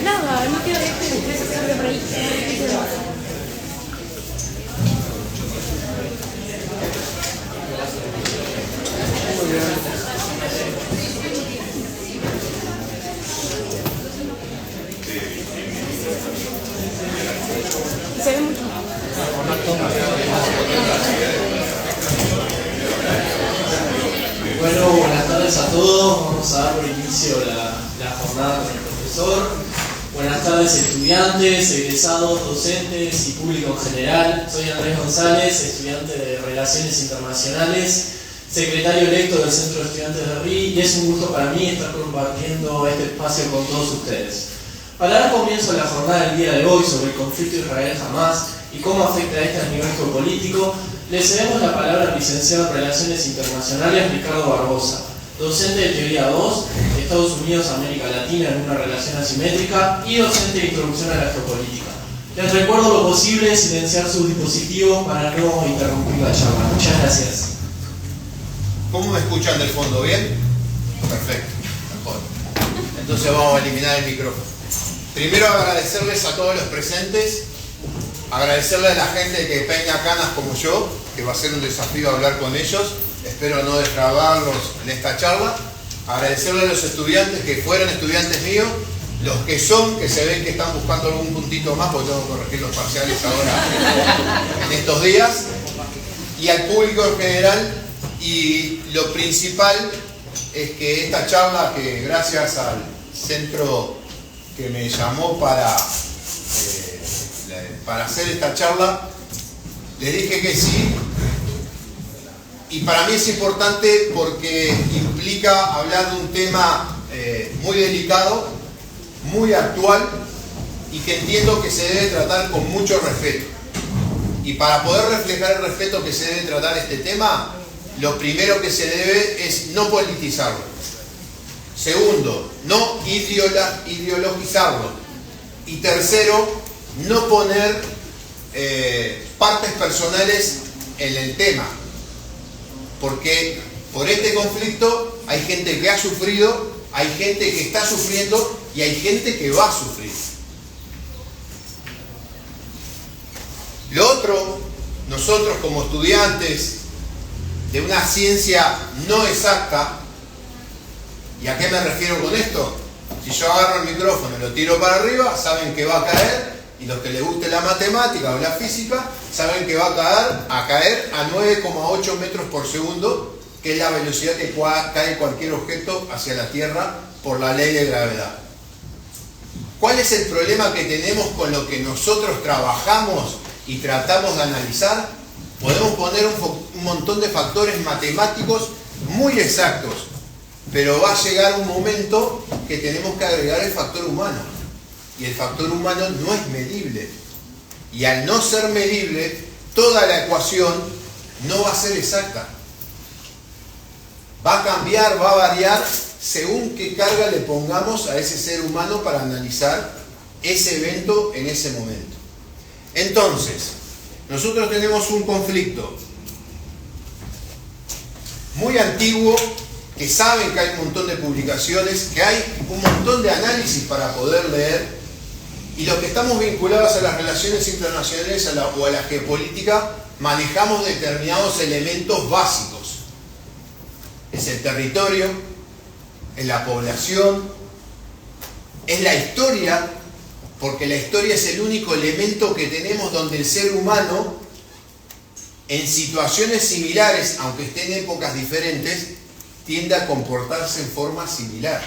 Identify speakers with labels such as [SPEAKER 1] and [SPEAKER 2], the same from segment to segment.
[SPEAKER 1] Nada, no quiero que por ahí. Se ve mucho.
[SPEAKER 2] Bueno, buenas tardes a todos. Vamos a dar por inicio la jornada con el profesor. Buenas tardes estudiantes, egresados, docentes y público en general. Soy Andrés González, estudiante de Relaciones Internacionales, secretario electo del Centro de Estudiantes de RI, y es un gusto para mí estar compartiendo este espacio con todos ustedes. Para dar comienzo a la jornada del día de hoy sobre el conflicto Israel-Hamás y cómo afecta este al nivel geopolítico, le cedemos la palabra al licenciado en Relaciones Internacionales Ricardo Barbosa, docente de Teoría 2, Estados Unidos, América Latina en una relación asimétrica y docente de Introducción a la Geopolítica. Les recuerdo lo posible silenciar sus dispositivos para no interrumpir la charla. Muchas gracias.
[SPEAKER 3] ¿Cómo me escuchan del fondo? ¿Bien? Perfecto, mejor. Entonces vamos a eliminar el micrófono. Primero agradecerles a todos los presentes, agradecerle a la gente que peina canas como yo, que va a ser un desafío hablar con ellos, espero no defraudarlos en esta charla, agradecerle a los estudiantes que fueron estudiantes míos, los que son, que se ven que están buscando algún puntito más, porque tengo que corregir los parciales ahora en estos días, y al público en general. Y lo principal es que esta charla, que gracias al centro que me llamó para hacer esta charla, le dije que sí, y para mí es importante porque implica hablar de un tema muy delicado, muy actual, y que entiendo que se debe tratar con mucho respeto. Y para poder reflejar el respeto que se debe tratar este tema, lo primero que se debe es no politizarlo. Segundo, no ideologizarlo. Y tercero, no poner partes personales en el tema. Porque por este conflicto hay gente que ha sufrido, hay gente que está sufriendo y hay gente que va a sufrir. Lo otro, nosotros como estudiantes de una ciencia no exacta, ¿y a qué me refiero con esto? Si yo agarro el micrófono y lo tiro para arriba, saben que va a caer, y los que les guste la matemática o la física, saben que va a caer a 9,8 metros por segundo, que es la velocidad que cae cualquier objeto hacia la Tierra por la ley de gravedad. ¿Cuál es el problema que tenemos con lo que nosotros trabajamos y tratamos de analizar? Podemos poner un montón de factores matemáticos muy exactos, pero va a llegar un momento que tenemos que agregar el factor humano. Y el factor humano no es medible. Y al no ser medible, toda la ecuación no va a ser exacta. Va a cambiar, va a variar según qué carga le pongamos a ese ser humano para analizar ese evento en ese momento. Entonces, nosotros tenemos un conflicto muy antiguo, que saben que hay un montón de publicaciones, que hay un montón de análisis para poder leer, y los que estamos vinculados a las relaciones internacionales o a la geopolítica, manejamos determinados elementos básicos. Es el territorio, es la población, es la historia, porque la historia es el único elemento que tenemos donde el ser humano, en situaciones similares, aunque esté en épocas diferentes, tiende a comportarse en forma similar.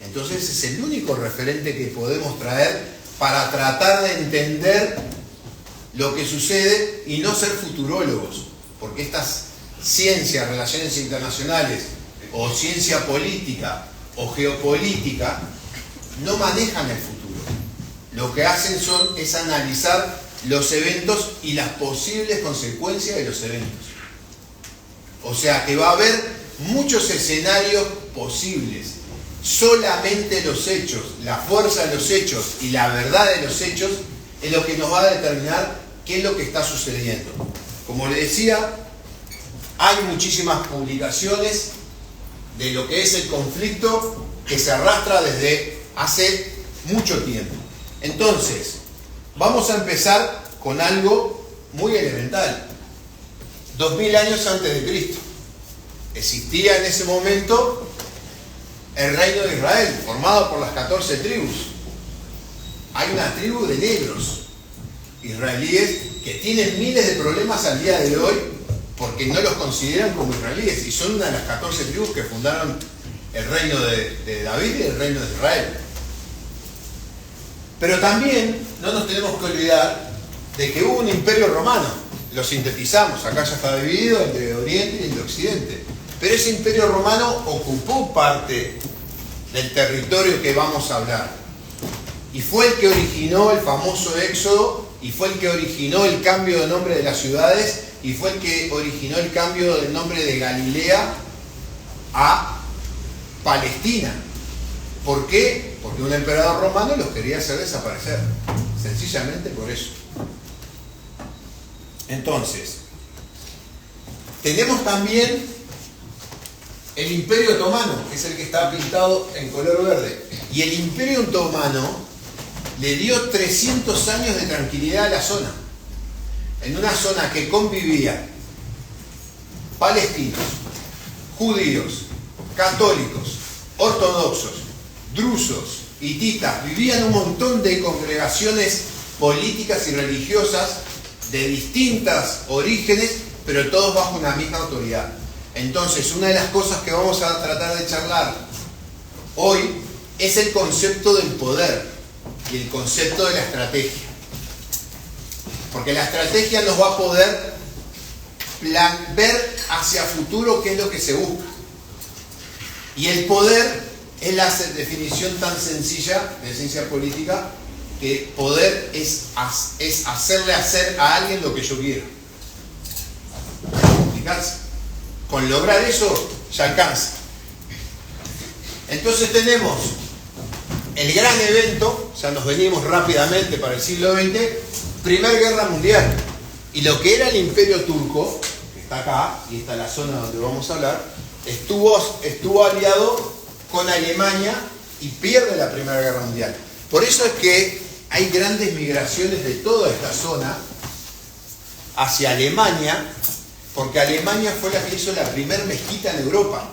[SPEAKER 3] Entonces es el único referente que podemos traer para tratar de entender lo que sucede y no ser futurólogos, porque estas ciencias, relaciones internacionales, o ciencia política, o geopolítica, no manejan el futuro. Lo que hacen es analizar los eventos y las posibles consecuencias de los eventos. O sea que va a haber muchos escenarios posibles. Solamente los hechos, la fuerza de los hechos y la verdad de los hechos es lo que nos va a determinar qué es lo que está sucediendo. Como le decía, hay muchísimas publicaciones de lo que es el conflicto que se arrastra desde hace mucho tiempo. Entonces, vamos a empezar con algo muy elemental. 2000 años antes de Cristo. Existía en ese momento el reino de Israel, formado por las 14 tribus. Hay una tribu de negros israelíes que tienen miles de problemas al día de hoy porque no los consideran como israelíes y son una de las 14 tribus que fundaron el reino de David y el reino de Israel. Pero también no nos tenemos que olvidar de que hubo un imperio romano. Lo sintetizamos, acá ya está dividido entre Oriente y entre Occidente. Pero ese imperio romano ocupó parte del territorio que vamos a hablar. Y fue el que originó el famoso Éxodo, y fue el que originó el cambio de nombre de las ciudades, y fue el que originó el cambio del nombre de Galilea a Palestina. ¿Por qué? Porque un emperador romano los quería hacer desaparecer. Sencillamente por eso. Entonces, tenemos también el Imperio Otomano, que es el que está pintado en color verde. Y el Imperio Otomano le dio 300 años de tranquilidad a la zona. En una zona que convivía palestinos, judíos, católicos, ortodoxos, drusos, hititas, vivían un montón de congregaciones políticas y religiosas de distintos orígenes, pero todos bajo una misma autoridad. Entonces, una de las cosas que vamos a tratar de charlar hoy es el concepto del poder y el concepto de la estrategia. Porque la estrategia nos va a poder ver hacia futuro qué es lo que se busca. Y el poder es la definición tan sencilla de ciencia política, que poder es hacerle hacer a alguien lo que yo quiero. ¿Explicarse? Con lograr eso ya alcanza. Entonces tenemos el gran evento, ya nos venimos rápidamente para el siglo XX, Primera Guerra Mundial. Y lo que era el Imperio Turco, que está acá, y esta es la zona donde vamos a hablar, estuvo aliado con Alemania y pierde la Primera Guerra Mundial. Por eso es que hay grandes migraciones de toda esta zona hacia Alemania, porque Alemania fue la que hizo la primera mezquita en Europa.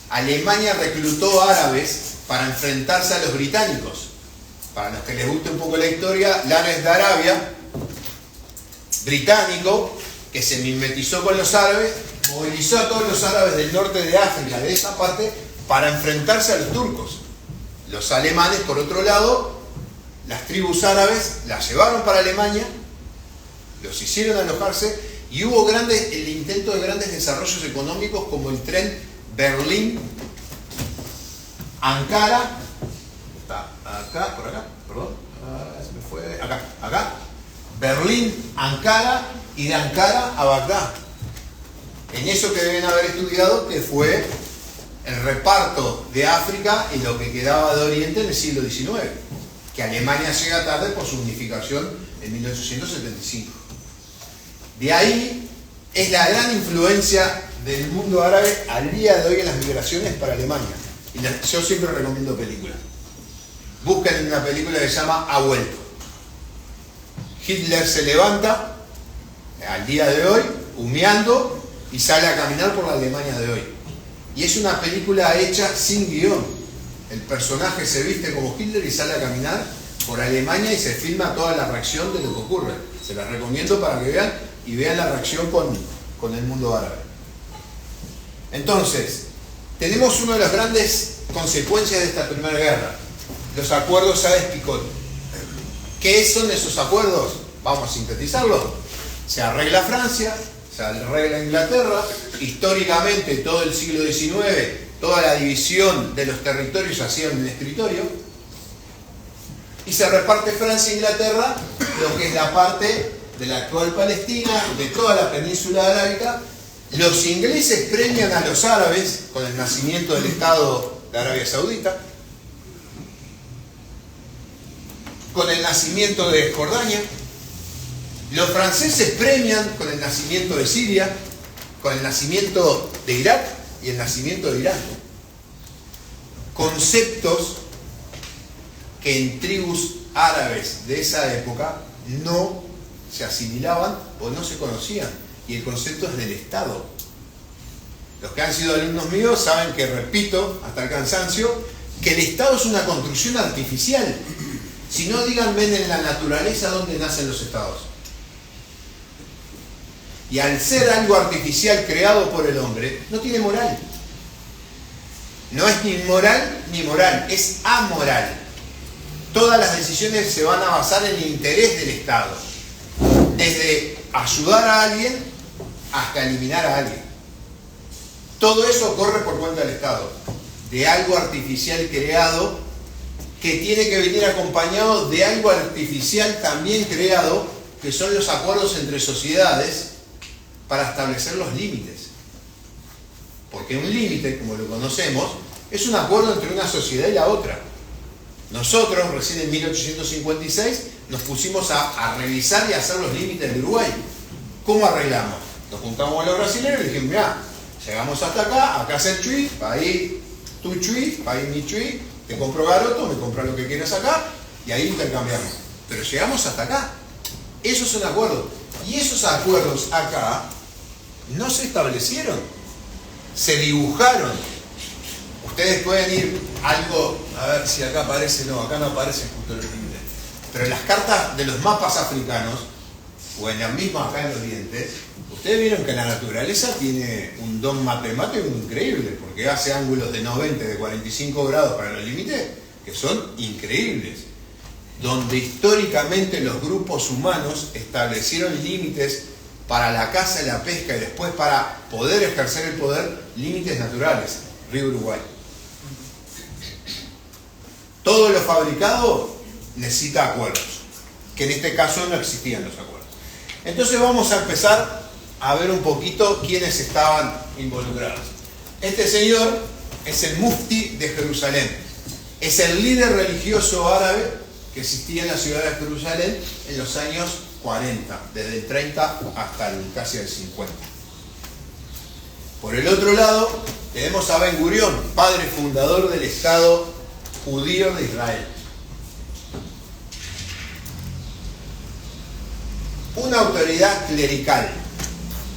[SPEAKER 3] Alemania reclutó árabes para enfrentarse a los británicos. Para los que les guste un poco la historia, Lawrence de Arabia, británico, que se mimetizó con los árabes, movilizó a todos los árabes del norte de África, de esa parte, para enfrentarse a los turcos. Los alemanes, por otro lado, las tribus árabes las llevaron para Alemania, los hicieron alojarse, y hubo el intento de grandes desarrollos económicos como el tren Berlín-Ankara. Está acá, por acá, perdón, se me fue, acá. Berlín-Ankara y de Ankara a Bagdad. En eso que deben haber estudiado, que fue el reparto de África y lo que quedaba de Oriente en el siglo XIX, que Alemania llega tarde por su unificación en 1875. De ahí es la gran influencia del mundo árabe al día de hoy en las migraciones para Alemania. Y yo siempre recomiendo películas. Busquen una película que se llama Ha vuelto. Hitler se levanta al día de hoy, humeando, y sale a caminar por la Alemania de hoy. Y es una película hecha sin guión. El personaje se viste como Hitler y sale a caminar por Alemania y se filma toda la reacción de lo que ocurre. Se las recomiendo para que vean y vean la reacción con el mundo árabe. Entonces, tenemos una de las grandes consecuencias de esta primera guerra, los acuerdos Sykes-Picot. ¿Qué son esos acuerdos? Vamos a sintetizarlos. Se arregla Francia, se arregla Inglaterra, históricamente todo el siglo XIX, toda la división de los territorios se hacía en un escritorio, y se reparte Francia e Inglaterra, lo que es la parte de la actual Palestina, de toda la península arábica. Los ingleses premian a los árabes con el nacimiento del Estado de Arabia Saudita, con el nacimiento de Jordania. Los franceses premian con el nacimiento de Siria, con el nacimiento de Irak, y el nacimiento de Irán. Conceptos que en tribus árabes de esa época no se asimilaban o no se conocían. Y el concepto es del Estado. Los que han sido alumnos míos saben que repito hasta el cansancio que el Estado es una construcción artificial. Si no, díganme en la naturaleza dónde nacen los Estados. Y al ser algo artificial creado por el hombre, no tiene moral. No es ni moral ni moral, es amoral. Todas las decisiones se van a basar en el interés del Estado. Desde ayudar a alguien hasta eliminar a alguien. Todo eso corre por cuenta del Estado. De algo artificial creado que tiene que venir acompañado de algo artificial también creado, que son los acuerdos entre sociedades para establecer los límites. Porque un límite, como lo conocemos, es un acuerdo entre una sociedad y la otra. Nosotros, recién en 1856, nos pusimos a revisar y a hacer los límites de Uruguay. ¿Cómo arreglamos? Nos juntamos con los brasileños y dijimos, mirá, llegamos hasta acá, acá es el chui, ahí tu chui, ahí mi chui, te compro garoto, me compras lo que quieras acá, y ahí intercambiamos. Pero llegamos hasta acá. Esos son acuerdos. Y esos acuerdos acá no se establecieron, se dibujaron. Ustedes pueden ir algo, a ver si acá aparece, no, acá no aparece justo el límite. Pero en las cartas de los mapas africanos, o en las mismas acá en los dientes, ustedes vieron que la naturaleza tiene un don matemático increíble, porque hace ángulos de 90, de 45 grados para los límites, que son increíbles. Donde históricamente los grupos humanos establecieron límites para la caza y la pesca y después para poder ejercer el poder, límites naturales, río Uruguay. Todo lo fabricado necesita acuerdos, que en este caso no existían los acuerdos. Entonces vamos a empezar a ver un poquito quiénes estaban involucrados. Este señor es el mufti de Jerusalén, es el líder religioso árabe que existía en la ciudad de Jerusalén en los años 40, desde el 30 hasta casi el 50. Por el otro lado, tenemos a Ben Gurión, padre fundador del Estado judío de Israel. Una autoridad clerical,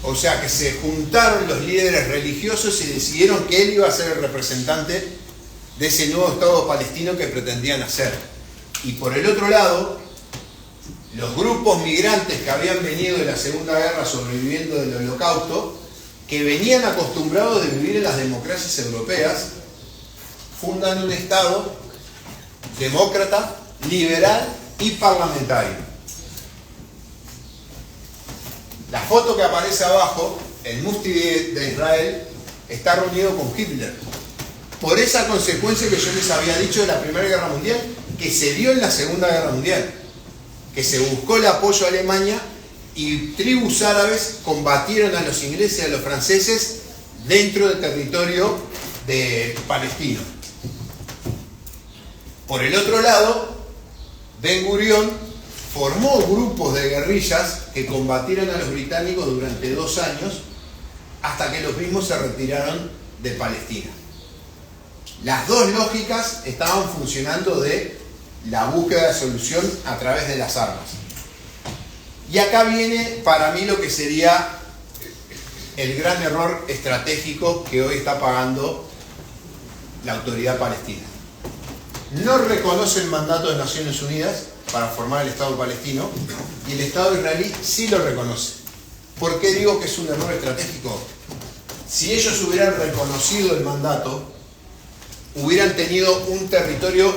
[SPEAKER 3] o sea que se juntaron los líderes religiosos y decidieron que él iba a ser el representante de ese nuevo Estado palestino que pretendían hacer. Y por el otro lado, los grupos migrantes que habían venido de la Segunda Guerra sobreviviendo del Holocausto, que venían acostumbrados de vivir en las democracias europeas, fundan un Estado demócrata, liberal y parlamentario. La foto que aparece abajo, el mufti de Israel, está reunido con Hitler. Por esa consecuencia que yo les había dicho de la Primera Guerra Mundial, que se dio en la Segunda Guerra Mundial, que se buscó el apoyo a Alemania y tribus árabes combatieron a los ingleses y a los franceses dentro del territorio de palestino. Por el otro lado, Ben Gurión formó grupos de guerrillas que combatieron a los británicos durante 2 años hasta que los mismos se retiraron de Palestina. Las dos lógicas estaban funcionando de la búsqueda de solución a través de las armas. Y acá viene para mí lo que sería el gran error estratégico que hoy está pagando la autoridad palestina. No reconoce el mandato de Naciones Unidas para formar el Estado palestino y el Estado israelí sí lo reconoce. ¿Por qué digo que es un error estratégico? Si ellos hubieran reconocido el mandato, hubieran tenido un territorio,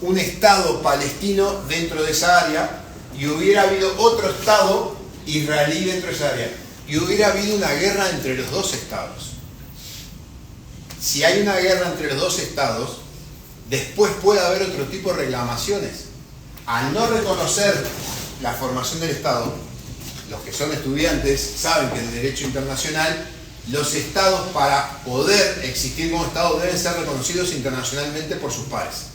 [SPEAKER 3] un Estado palestino dentro de esa área y hubiera habido otro Estado israelí dentro de esa área y hubiera habido una guerra entre los dos Estados. Si hay una guerra entre los dos Estados, después puede haber otro tipo de reclamaciones. Al no reconocer la formación del Estado, los que son estudiantes saben que en el derecho internacional los Estados, para poder existir como Estado, deben ser reconocidos internacionalmente por sus pares.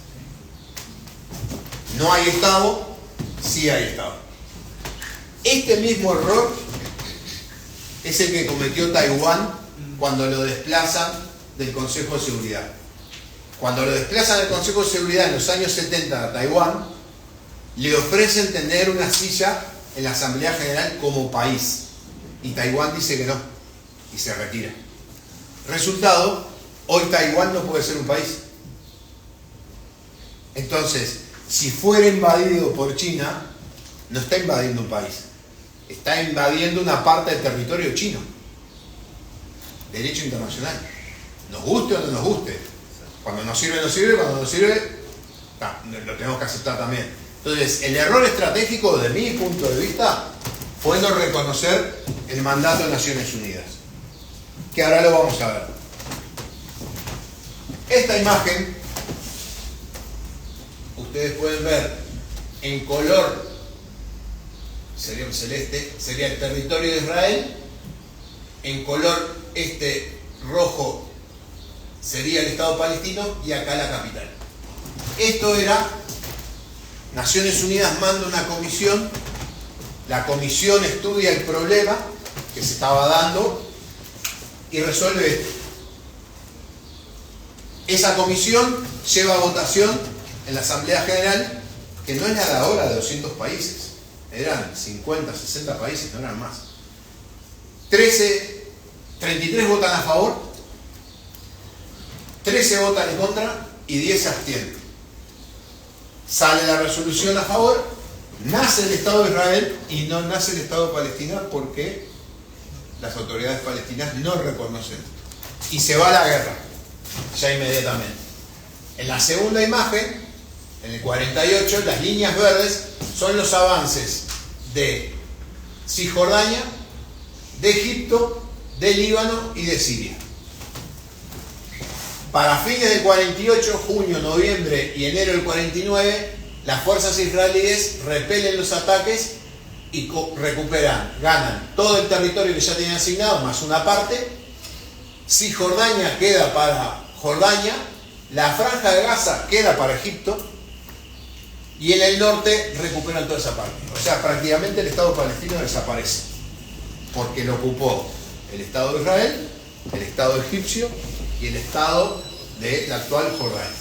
[SPEAKER 3] No hay Estado, sí hay Estado. Este mismo error es el que cometió Taiwán cuando lo desplazan del Consejo de Seguridad. Cuando lo desplazan del Consejo de Seguridad en los años 70 a Taiwán, le ofrecen tener una silla en la Asamblea General como país. Y Taiwán dice que no, y se retira. Resultado, hoy Taiwán no puede ser un país. Entonces, si fuera invadido por China, no está invadiendo un país, está invadiendo una parte del territorio chino. Derecho internacional. Nos guste o no nos guste. Cuando nos sirve, nos sirve. Cuando nos sirve, lo tenemos que aceptar también. Entonces, el error estratégico, desde mi punto de vista, fue no reconocer el mandato de Naciones Unidas. Que ahora lo vamos a ver. Esta imagen, ustedes pueden ver en color, sería un celeste, sería el territorio de Israel. En color rojo sería el Estado palestino y acá la capital. Esto era, Naciones Unidas manda una comisión, la comisión estudia el problema que se estaba dando y resuelve esto. Esa comisión lleva a votación en la Asamblea General, que no es la de ahora de 200 países, eran 50, 60 países, no eran más. 33 votan a favor, 13 votan en contra y 10 se abstienen. Sale la resolución a favor, nace el Estado de Israel y no nace el Estado de Palestina porque las autoridades palestinas no reconocen. Y se va a la guerra, ya inmediatamente. En la segunda imagen, en el 48, las líneas verdes son los avances de Cisjordania, de Egipto, de Líbano y de Siria. Para fines del 48, junio, noviembre y enero del 49, las fuerzas israelíes repelen los ataques y ganan todo el territorio que ya tenían asignado, más una parte. Cisjordania queda para Jordania, la franja de Gaza queda para Egipto y en el norte recuperan toda esa parte. O sea, prácticamente el Estado palestino desaparece porque lo ocupó el Estado de Israel, el Estado egipcio y el Estado de la actual Jordania.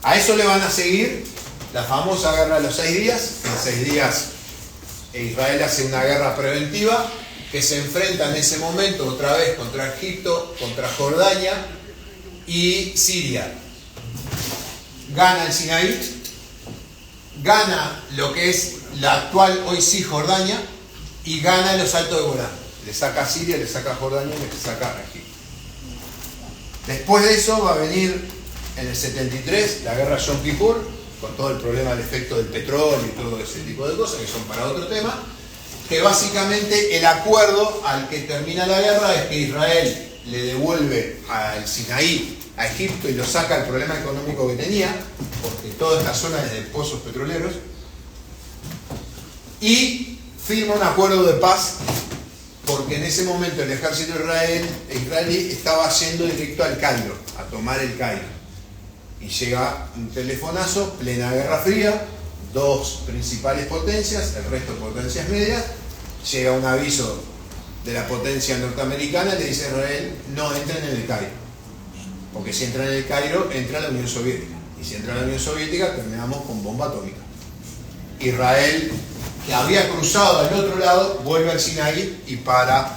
[SPEAKER 3] A eso le van a seguir la famosa guerra de los 6 días. En 6 días Israel hace una guerra preventiva que se enfrenta en ese momento otra vez contra Egipto, contra Jordania y Siria. Gana el Sinaí, gana lo que es la actual hoy Cisjordania y gana los Altos de Golán. Le saca a Siria, le saca a Jordania y le saca a Egipto. Después de eso va a venir en el 73 la guerra Yom Kippur, con todo el problema del efecto del petróleo y todo ese tipo de cosas que son para otro tema, que básicamente el acuerdo al que termina la guerra es que Israel le devuelve al Sinaí a Egipto y lo saca del problema económico que tenía, porque toda esta zona es de pozos petroleros, y firma un acuerdo de paz, porque en ese momento el ejército israelí estaba yendo directo al Cairo, a tomar el Cairo. Y llega un telefonazo, plena Guerra Fría, 2 principales potencias, el resto potencias medias, llega un aviso de la potencia norteamericana, le dice a Israel, no entren en el Cairo, porque si entran en el Cairo, entra la Unión Soviética, y si entra la Unión Soviética, terminamos con bomba atómica. Israel, que había cruzado al otro lado, vuelve al Sinaí y para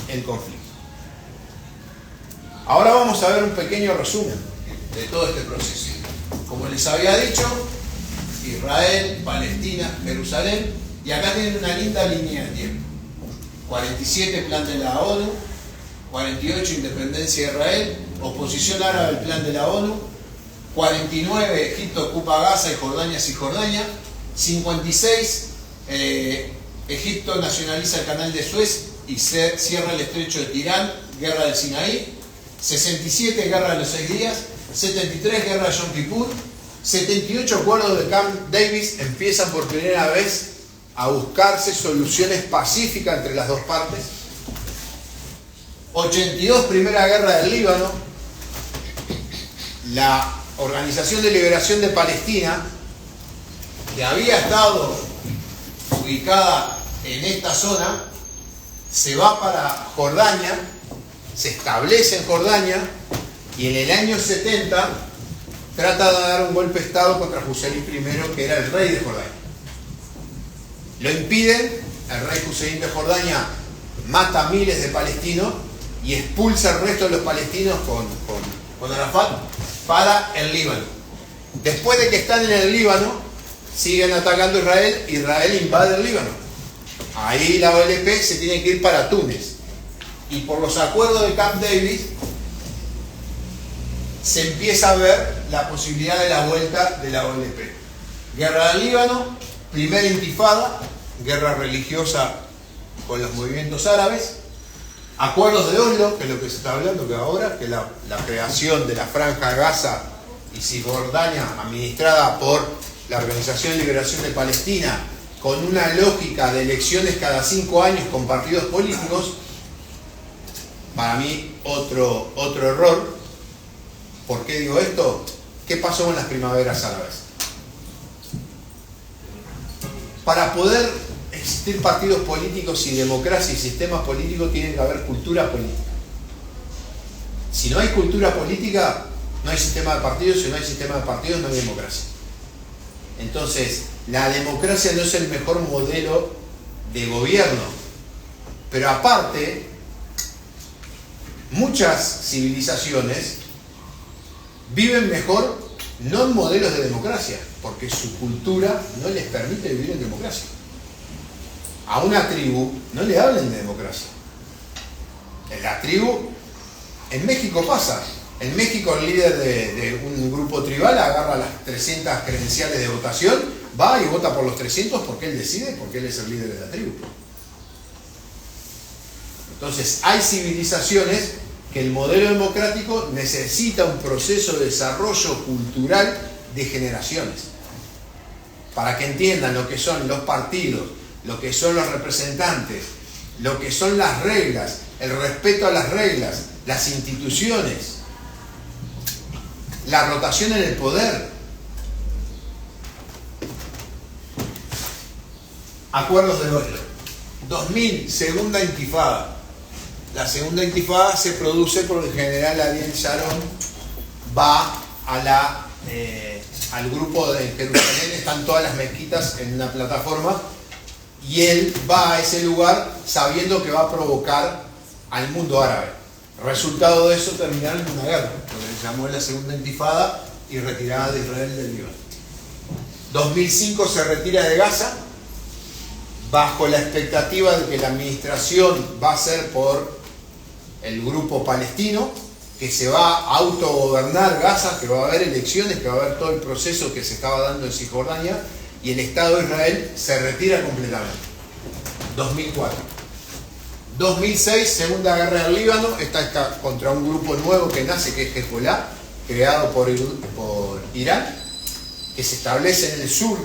[SPEAKER 3] el conflicto. Ahora vamos a ver un pequeño resumen de todo este proceso. Como les había dicho, Israel, Palestina, Jerusalén, y acá tienen una linda línea de tiempo. 47, plan de la ONU, 48, independencia de Israel, oposición árabe al plan de la ONU, 49, Egipto ocupa Gaza y Jordania, Cisjordania, 56, Egipto nacionaliza el canal de Suez y cierra el estrecho de Tirán, guerra del Sinaí, 67, guerra de los 6 días, 73, guerra de Yom Kippur, 78, acuerdos de Camp Davis, empiezan por primera vez a buscarse soluciones pacíficas entre las dos partes. 82, primera guerra del Líbano, la Organización de Liberación de Palestina, que había estado ubicada en esta zona, se va para Jordania, se establece en Jordania y en el año 70 trata de dar un golpe de estado contra Hussein I, que era el rey de Jordania. Lo impiden, el rey Hussein de Jordania mata a miles de palestinos y expulsa al resto de los palestinos con Arafat para el Líbano. Después de que están en el Líbano, siguen atacando a Israel, Israel invade el Líbano. Ahí la OLP se tiene que ir para Túnez. Y por los acuerdos de Camp David se empieza a ver la posibilidad de la vuelta de la OLP. Guerra del Líbano, primera intifada, guerra religiosa con los movimientos árabes, acuerdos de Oslo, que es lo que se está hablando que ahora, que la creación de la Franja de Gaza y Cisjordania, administrada por la Organización de Liberación de Palestina, con una lógica de elecciones cada 5 años con partidos políticos. Para mí otro error. ¿Por qué digo esto? ¿Qué pasó con las primaveras árabes? Para poder existir partidos políticos y democracia y sistemas políticos tiene que haber cultura política. Si no hay cultura política, no hay sistema de partidos. Si no hay sistema de partidos, no hay democracia. Entonces, la democracia no es el mejor modelo de gobierno. Pero aparte, muchas civilizaciones viven mejor no en modelos de democracia, porque su cultura no les permite vivir en democracia. A una tribu no le hablen de democracia. En la tribu, en México pasa. En México el líder de un grupo tribal agarra las 300 credenciales de votación, va y vota por los 300 porque él decide, porque él es el líder de la tribu. Entonces, hay civilizaciones que el modelo democrático necesita un proceso de desarrollo cultural de generaciones, para que entiendan lo que son los partidos, lo que son los representantes, lo que son las reglas, el respeto a las reglas, las instituciones, la rotación en el poder. Acuerdos de Oslo. 2000, segunda intifada. La segunda intifada se produce porque el general Ariel Sharon va a al grupo de Jerusalén, están todas las mezquitas en una plataforma, y él va a ese lugar sabiendo que va a provocar al mundo árabe. Resultado de eso, terminar en una guerra, lo que se llamó la segunda intifada y retirada de Israel del Líbano. 2005 se retira de Gaza bajo la expectativa de que la administración va a ser por el grupo palestino, que se va a autogobernar Gaza, que va a haber elecciones, que va a haber todo el proceso que se estaba dando en Cisjordania, y el Estado de Israel se retira completamente. 2004. 2006, segunda guerra del Líbano, está contra un grupo nuevo que nace, que es Hezbollah, creado por Irán, que se establece en el sur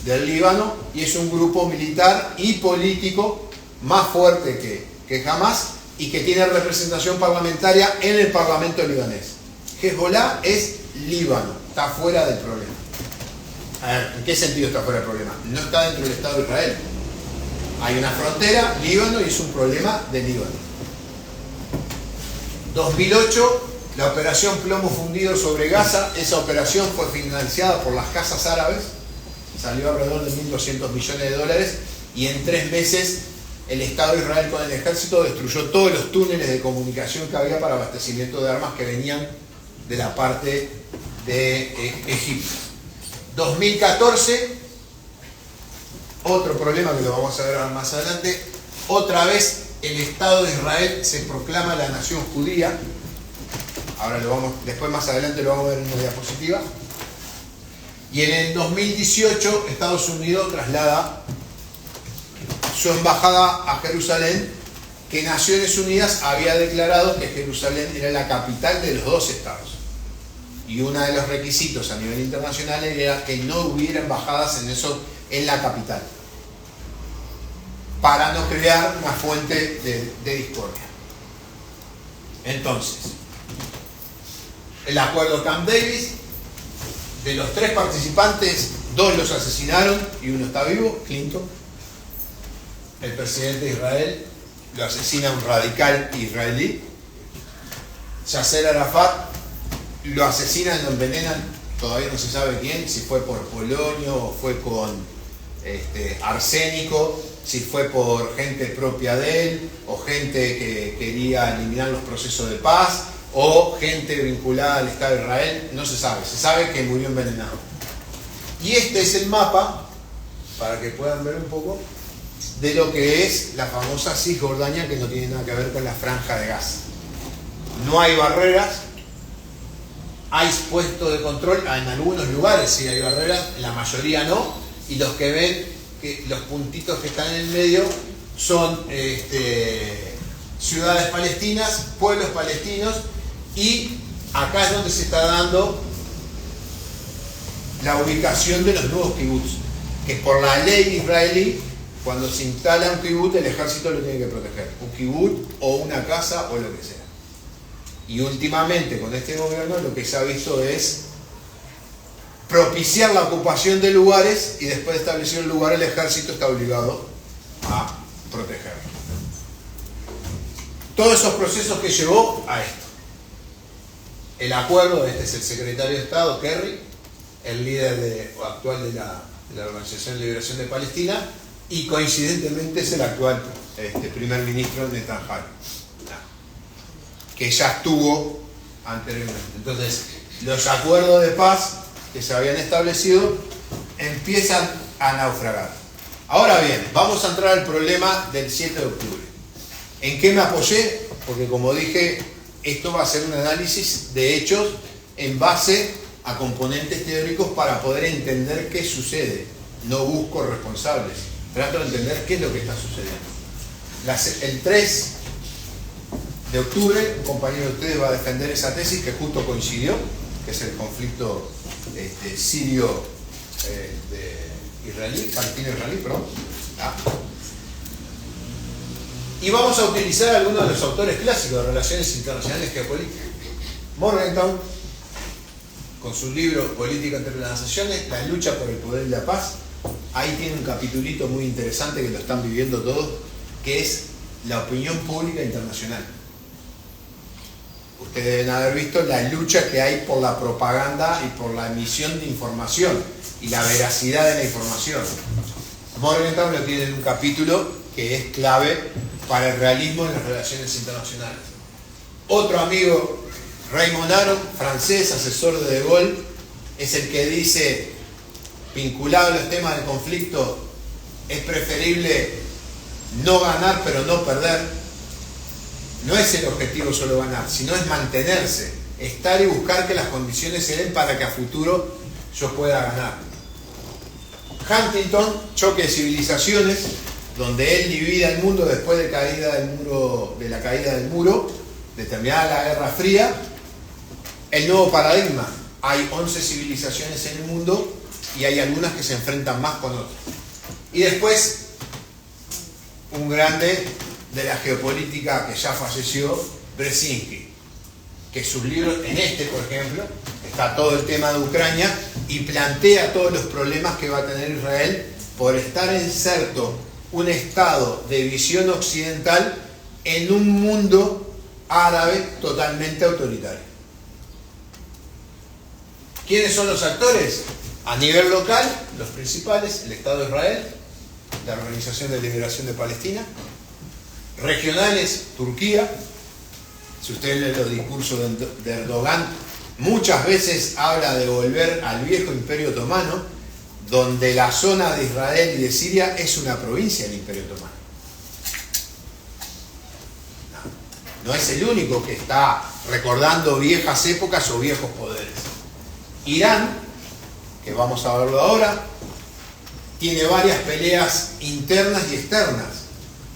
[SPEAKER 3] del Líbano, y es un grupo militar y político más fuerte que Hamas, y que tiene representación parlamentaria en el Parlamento libanés. Hezbollah es Líbano, está fuera del problema. A ver, ¿en qué sentido está fuera del problema? No está dentro del Estado de Israel. Hay una frontera, Líbano, y es un problema de Líbano. 2008, la operación Plomo Fundido sobre Gaza. Esa operación fue financiada por las casas árabes, salió alrededor de 1.200 millones de dólares, y en 3 meses el Estado de Israel con el ejército destruyó todos los túneles de comunicación que había para abastecimiento de armas que venían de la parte de Egipto. 2014, otro problema que lo vamos a ver más adelante. Otra vez el Estado de Israel se proclama la nación judía. Ahora después más adelante lo vamos a ver en una diapositiva. Y en el 2018 Estados Unidos traslada su embajada a Jerusalén, que Naciones Unidas había declarado que Jerusalén era la capital de los 2 estados. Y uno de los requisitos a nivel internacional era que no hubiera embajadas en la capital, para no crear una fuente de discordia. Entonces, el acuerdo Camp David, de los 3 participantes, 2 los asesinaron y uno está vivo, Clinton. el presidente de Israel, lo asesina un radical israelí. Yasser Arafat lo asesinan, lo envenenan, todavía no se sabe quién, si fue por polonio o fue con arsénico, si fue por gente propia de él o gente que quería eliminar los procesos de paz o gente vinculada al Estado de Israel, no se sabe, se sabe que murió envenenado. Y este es el mapa, para que puedan ver un poco, de lo que es la famosa Cisjordania, que no tiene nada que ver con la Franja de Gaza. No hay barreras, hay puestos de control, en algunos lugares sí hay barreras, en la mayoría no, y los que ven que los puntitos que están en el medio son ciudades palestinas, pueblos palestinos, y acá es donde se está dando la ubicación de los nuevos kibbutz, que por la ley israelí, cuando se instala un kibbutz, el ejército lo tiene que proteger, un kibbutz o una casa o lo que sea. Y últimamente con este gobierno lo que se ha visto es propiciar la ocupación de lugares y después de establecer el lugar el ejército está obligado a protegerlo. Todos esos procesos que llevó a esto. El acuerdo, este es el secretario de Estado, Kerry, el líder actual de la Organización de Liberación de Palestina, y coincidentemente es el actual primer ministro Netanyahu, que ya estuvo anteriormente. Entonces, los acuerdos de paz que se habían establecido empiezan a naufragar. Ahora bien, vamos a entrar al problema del 7 de octubre. ¿En qué me apoyé? Porque como dije, esto va a ser un análisis de hechos en base a componentes teóricos para poder entender qué sucede. No busco responsables, trato de entender qué es lo que está sucediendo. El 3 de octubre, un compañero de ustedes va a defender esa tesis que justo coincidió, que es el conflicto sirio palestino-israelí, perdón. Y vamos a utilizar algunos de los autores clásicos de relaciones internacionales geopolíticas. Morgenthau, con su libro Política entre las Naciones, la lucha por el poder y la paz, ahí tiene un capitulito muy interesante que lo están viviendo todos, que es la opinión pública internacional. Ustedes deben haber visto la lucha que hay por la propaganda y por la emisión de información y la veracidad de la información. Morgenthau lo tiene en un capítulo que es clave para el realismo en las relaciones internacionales. Otro amigo, Raymond Aron, francés, asesor de De Gaulle, es el que dice, vinculado a los temas de conflicto, es preferible no ganar pero no perder. No es el objetivo solo ganar, sino es mantenerse, estar y buscar que las condiciones se den para que a futuro yo pueda ganar. Huntington, Choque de Civilizaciones, donde él divide el mundo después de la caída del muro, determinada la Guerra Fría, el nuevo paradigma. Hay 11 civilizaciones en el mundo y hay algunas que se enfrentan más con otras. Y después, un grande de la geopolítica que ya falleció, Brzezinski, que sus libros, en por ejemplo, está todo el tema de Ucrania y plantea todos los problemas que va a tener Israel por estar inserto un estado de visión occidental en un mundo árabe totalmente autoritario. ¿Quiénes son los actores? A nivel local, los principales, el Estado de Israel, la Organización de Liberación de Palestina. Regionales, Turquía. Si ustedes leen los discursos de Erdogan, muchas veces habla de volver al viejo Imperio Otomano, donde la zona de Israel y de Siria es una provincia del Imperio Otomano. No es el único que está recordando viejas épocas o viejos poderes. Irán, que vamos a verlo ahora, tiene varias peleas internas y externas.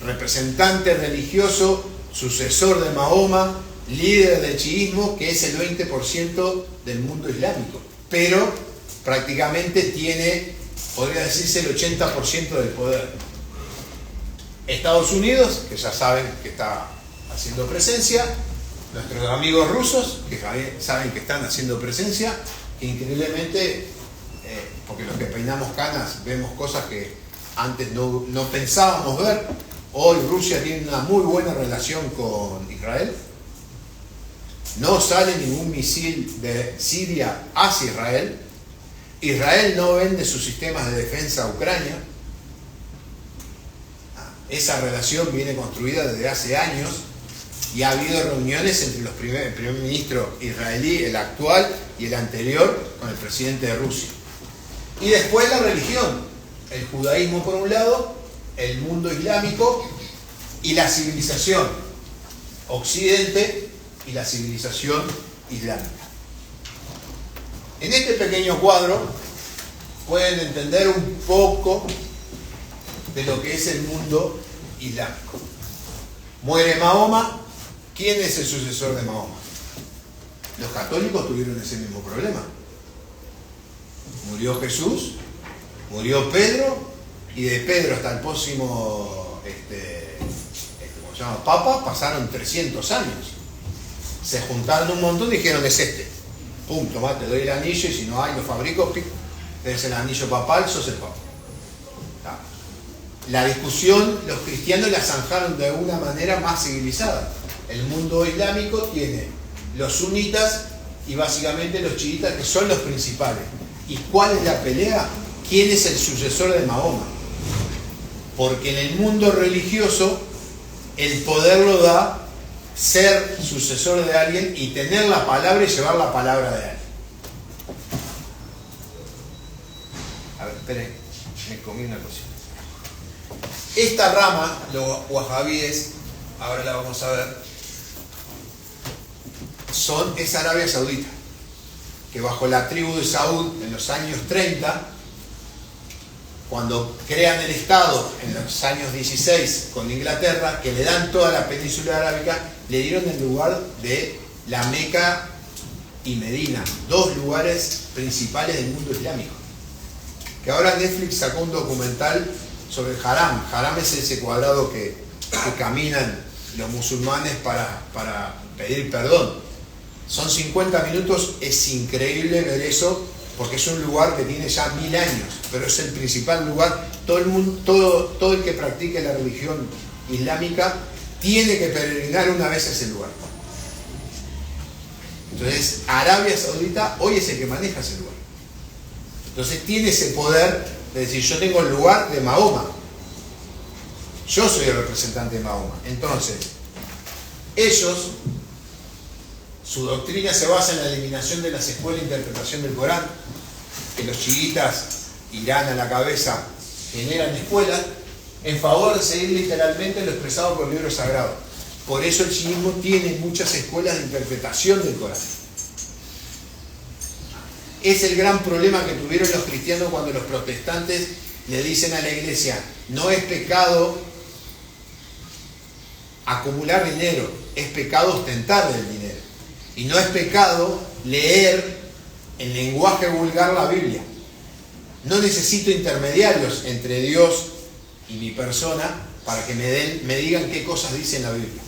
[SPEAKER 3] Representante religioso, sucesor de Mahoma, líder del chiismo, que es el 20% del mundo islámico, pero prácticamente tiene, podría decirse, el 80% del poder. Estados Unidos, que ya saben que está haciendo presencia, nuestros amigos rusos, que saben que están haciendo presencia, que increíblemente, porque los que peinamos canas vemos cosas que antes no pensábamos ver. Hoy Rusia tiene una muy buena relación con Israel. No sale ningún misil de Siria hacia Israel. Israel no vende sus sistemas de defensa a Ucrania. Esa relación viene construida desde hace años y ha habido reuniones entre el primer ministro israelí, el actual y el anterior, con el presidente de Rusia. Y después la religión, el judaísmo por un lado, el mundo islámico y la civilización occidente y la civilización islámica. En este pequeño cuadro pueden entender un poco de lo que es el mundo islámico. Muere Mahoma. ¿Quién es el sucesor de Mahoma? Los católicos tuvieron ese mismo problema. Murió Jesús, murió Pedro, y de Pedro hasta el próximo ¿cómo se llama? Papa pasaron 300 años. Se juntaron un montón y dijeron: es este. Pum, tomá, te doy el anillo, y si no hay, lo fabrico, tenés el anillo papal, sos el papa. La discusión, los cristianos la zanjaron de una manera más civilizada. El mundo islámico tiene los sunitas y básicamente los chiitas, que son los principales. ¿Y cuál es la pelea? ¿Quién es el sucesor de Mahoma? Porque en el mundo religioso el poder lo da ser sucesor de alguien y tener la palabra y llevar la palabra de alguien. A ver, esperen, me comí una cosita. Esta rama, los wahabíes, ahora la vamos a ver, es Arabia Saudita, que bajo la tribu de Saúd en los años 30, cuando crean el Estado en los años 16 con Inglaterra, que le dan toda la península arábica, le dieron el lugar de la Meca y Medina, dos lugares principales del mundo islámico. Que ahora Netflix sacó un documental sobre el Haram. Haram es ese cuadrado que caminan los musulmanes para pedir perdón. Son 50 minutos, es increíble ver eso, porque es un lugar que tiene ya 1000 años, pero es el principal lugar. Todo el que practique la religión islámica tiene que peregrinar una vez a ese lugar. Entonces, Arabia Saudita hoy es el que maneja ese lugar. Entonces tiene ese poder de decir: yo tengo el lugar de Mahoma, yo soy el representante de Mahoma. Entonces, ellos, su doctrina se basa en la eliminación de las escuelas de interpretación del Corán, que los chiitas, Irán a la cabeza, generan escuelas en favor de seguir literalmente lo expresado por el libro sagrado. Por eso el chiismo tiene muchas escuelas de interpretación del Corán. Es el gran problema que tuvieron los cristianos cuando los protestantes le dicen a la iglesia: no es pecado acumular dinero, es pecado ostentar del dinero. Y no es pecado leer en lenguaje vulgar la Biblia. No necesito intermediarios entre Dios y mi persona para que me digan qué cosas dice en la Biblia.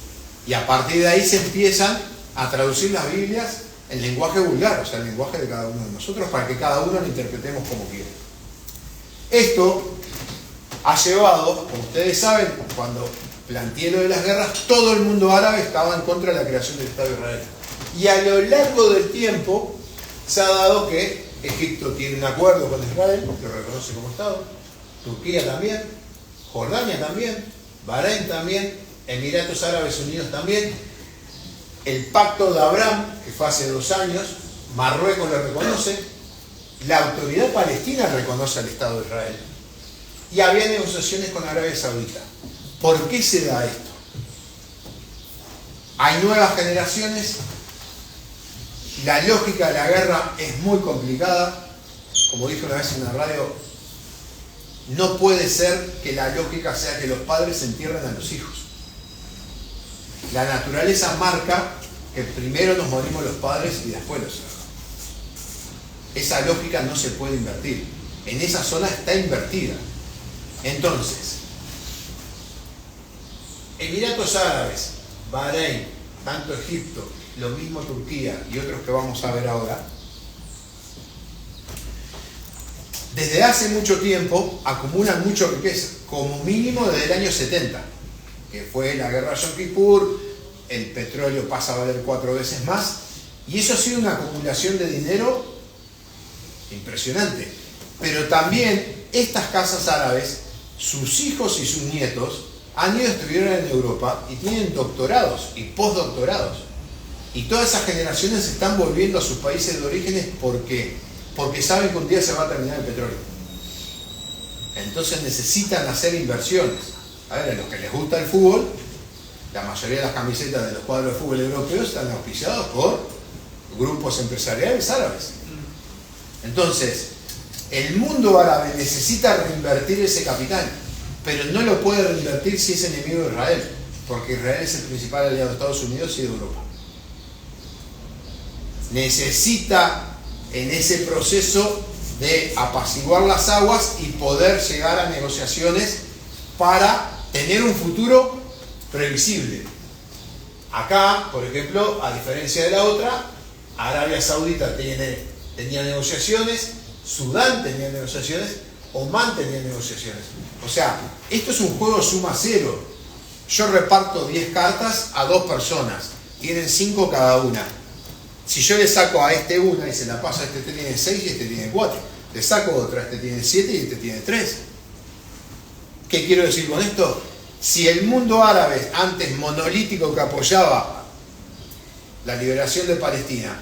[SPEAKER 3] Y a partir de ahí se empiezan a traducir las Biblias en lenguaje vulgar, o sea, el lenguaje de cada uno de nosotros, para que cada uno lo interpretemos como quiera. Esto ha llevado, como ustedes saben, cuando planteé lo de las guerras, todo el mundo árabe estaba en contra de la creación del Estado de Israel. Y a lo largo del tiempo se ha dado que Egipto tiene un acuerdo con Israel, lo reconoce como Estado, Turquía también, Jordania también, Bahrein también, Emiratos Árabes Unidos también, el pacto de Abraham, que fue hace 2 años, Marruecos lo reconoce, la autoridad palestina reconoce al Estado de Israel. Y había negociaciones con Arabia Saudita. ¿Por qué se da esto? Hay nuevas generaciones, la lógica de la guerra es muy complicada. Como dije una vez en la radio, no puede ser que la lógica sea que los padres entierren a los hijos. La naturaleza marca que primero nos morimos los padres y después los hijos. Esa lógica no se puede invertir. En esa zona está invertida. Entonces, Emiratos Árabes, Bahrein, tanto Egipto, lo mismo Turquía y otros que vamos a ver ahora, desde hace mucho tiempo acumulan mucha riqueza, como mínimo desde el año 70, que fue la guerra Yom Kippur, el petróleo pasa a valer 4 veces más, y eso ha sido una acumulación de dinero impresionante. Pero también estas casas árabes, sus hijos y sus nietos, han ido a estudiar en Europa y tienen doctorados y postdoctorados. Y todas esas generaciones se están volviendo a sus países de orígenes porque saben que un día se va a terminar el petróleo. Entonces necesitan hacer inversiones. A ver, a los que les gusta el fútbol, la mayoría de las camisetas de los cuadros de fútbol europeos están auspiciados por grupos empresariales árabes. Entonces, el mundo árabe necesita reinvertir ese capital, pero no lo puede reinvertir si es enemigo de Israel, porque Israel es el principal aliado de Estados Unidos y de Europa. Necesita en ese proceso de apaciguar las aguas y poder llegar a negociaciones para tener un futuro previsible. Acá, por ejemplo, a diferencia de la otra, Arabia Saudita tenía negociaciones, Sudán tenía negociaciones, Omán tenía negociaciones. O sea, esto es un juego suma cero. Yo reparto 10 cartas a 2 personas, tienen 5 cada una. Si yo le saco a este una y se la paso a este tiene 6 y este tiene 4. Le saco otra, este tiene 7 y este tiene 3. ¿Qué quiero decir con esto? Si el mundo árabe, antes monolítico que apoyaba la liberación de Palestina,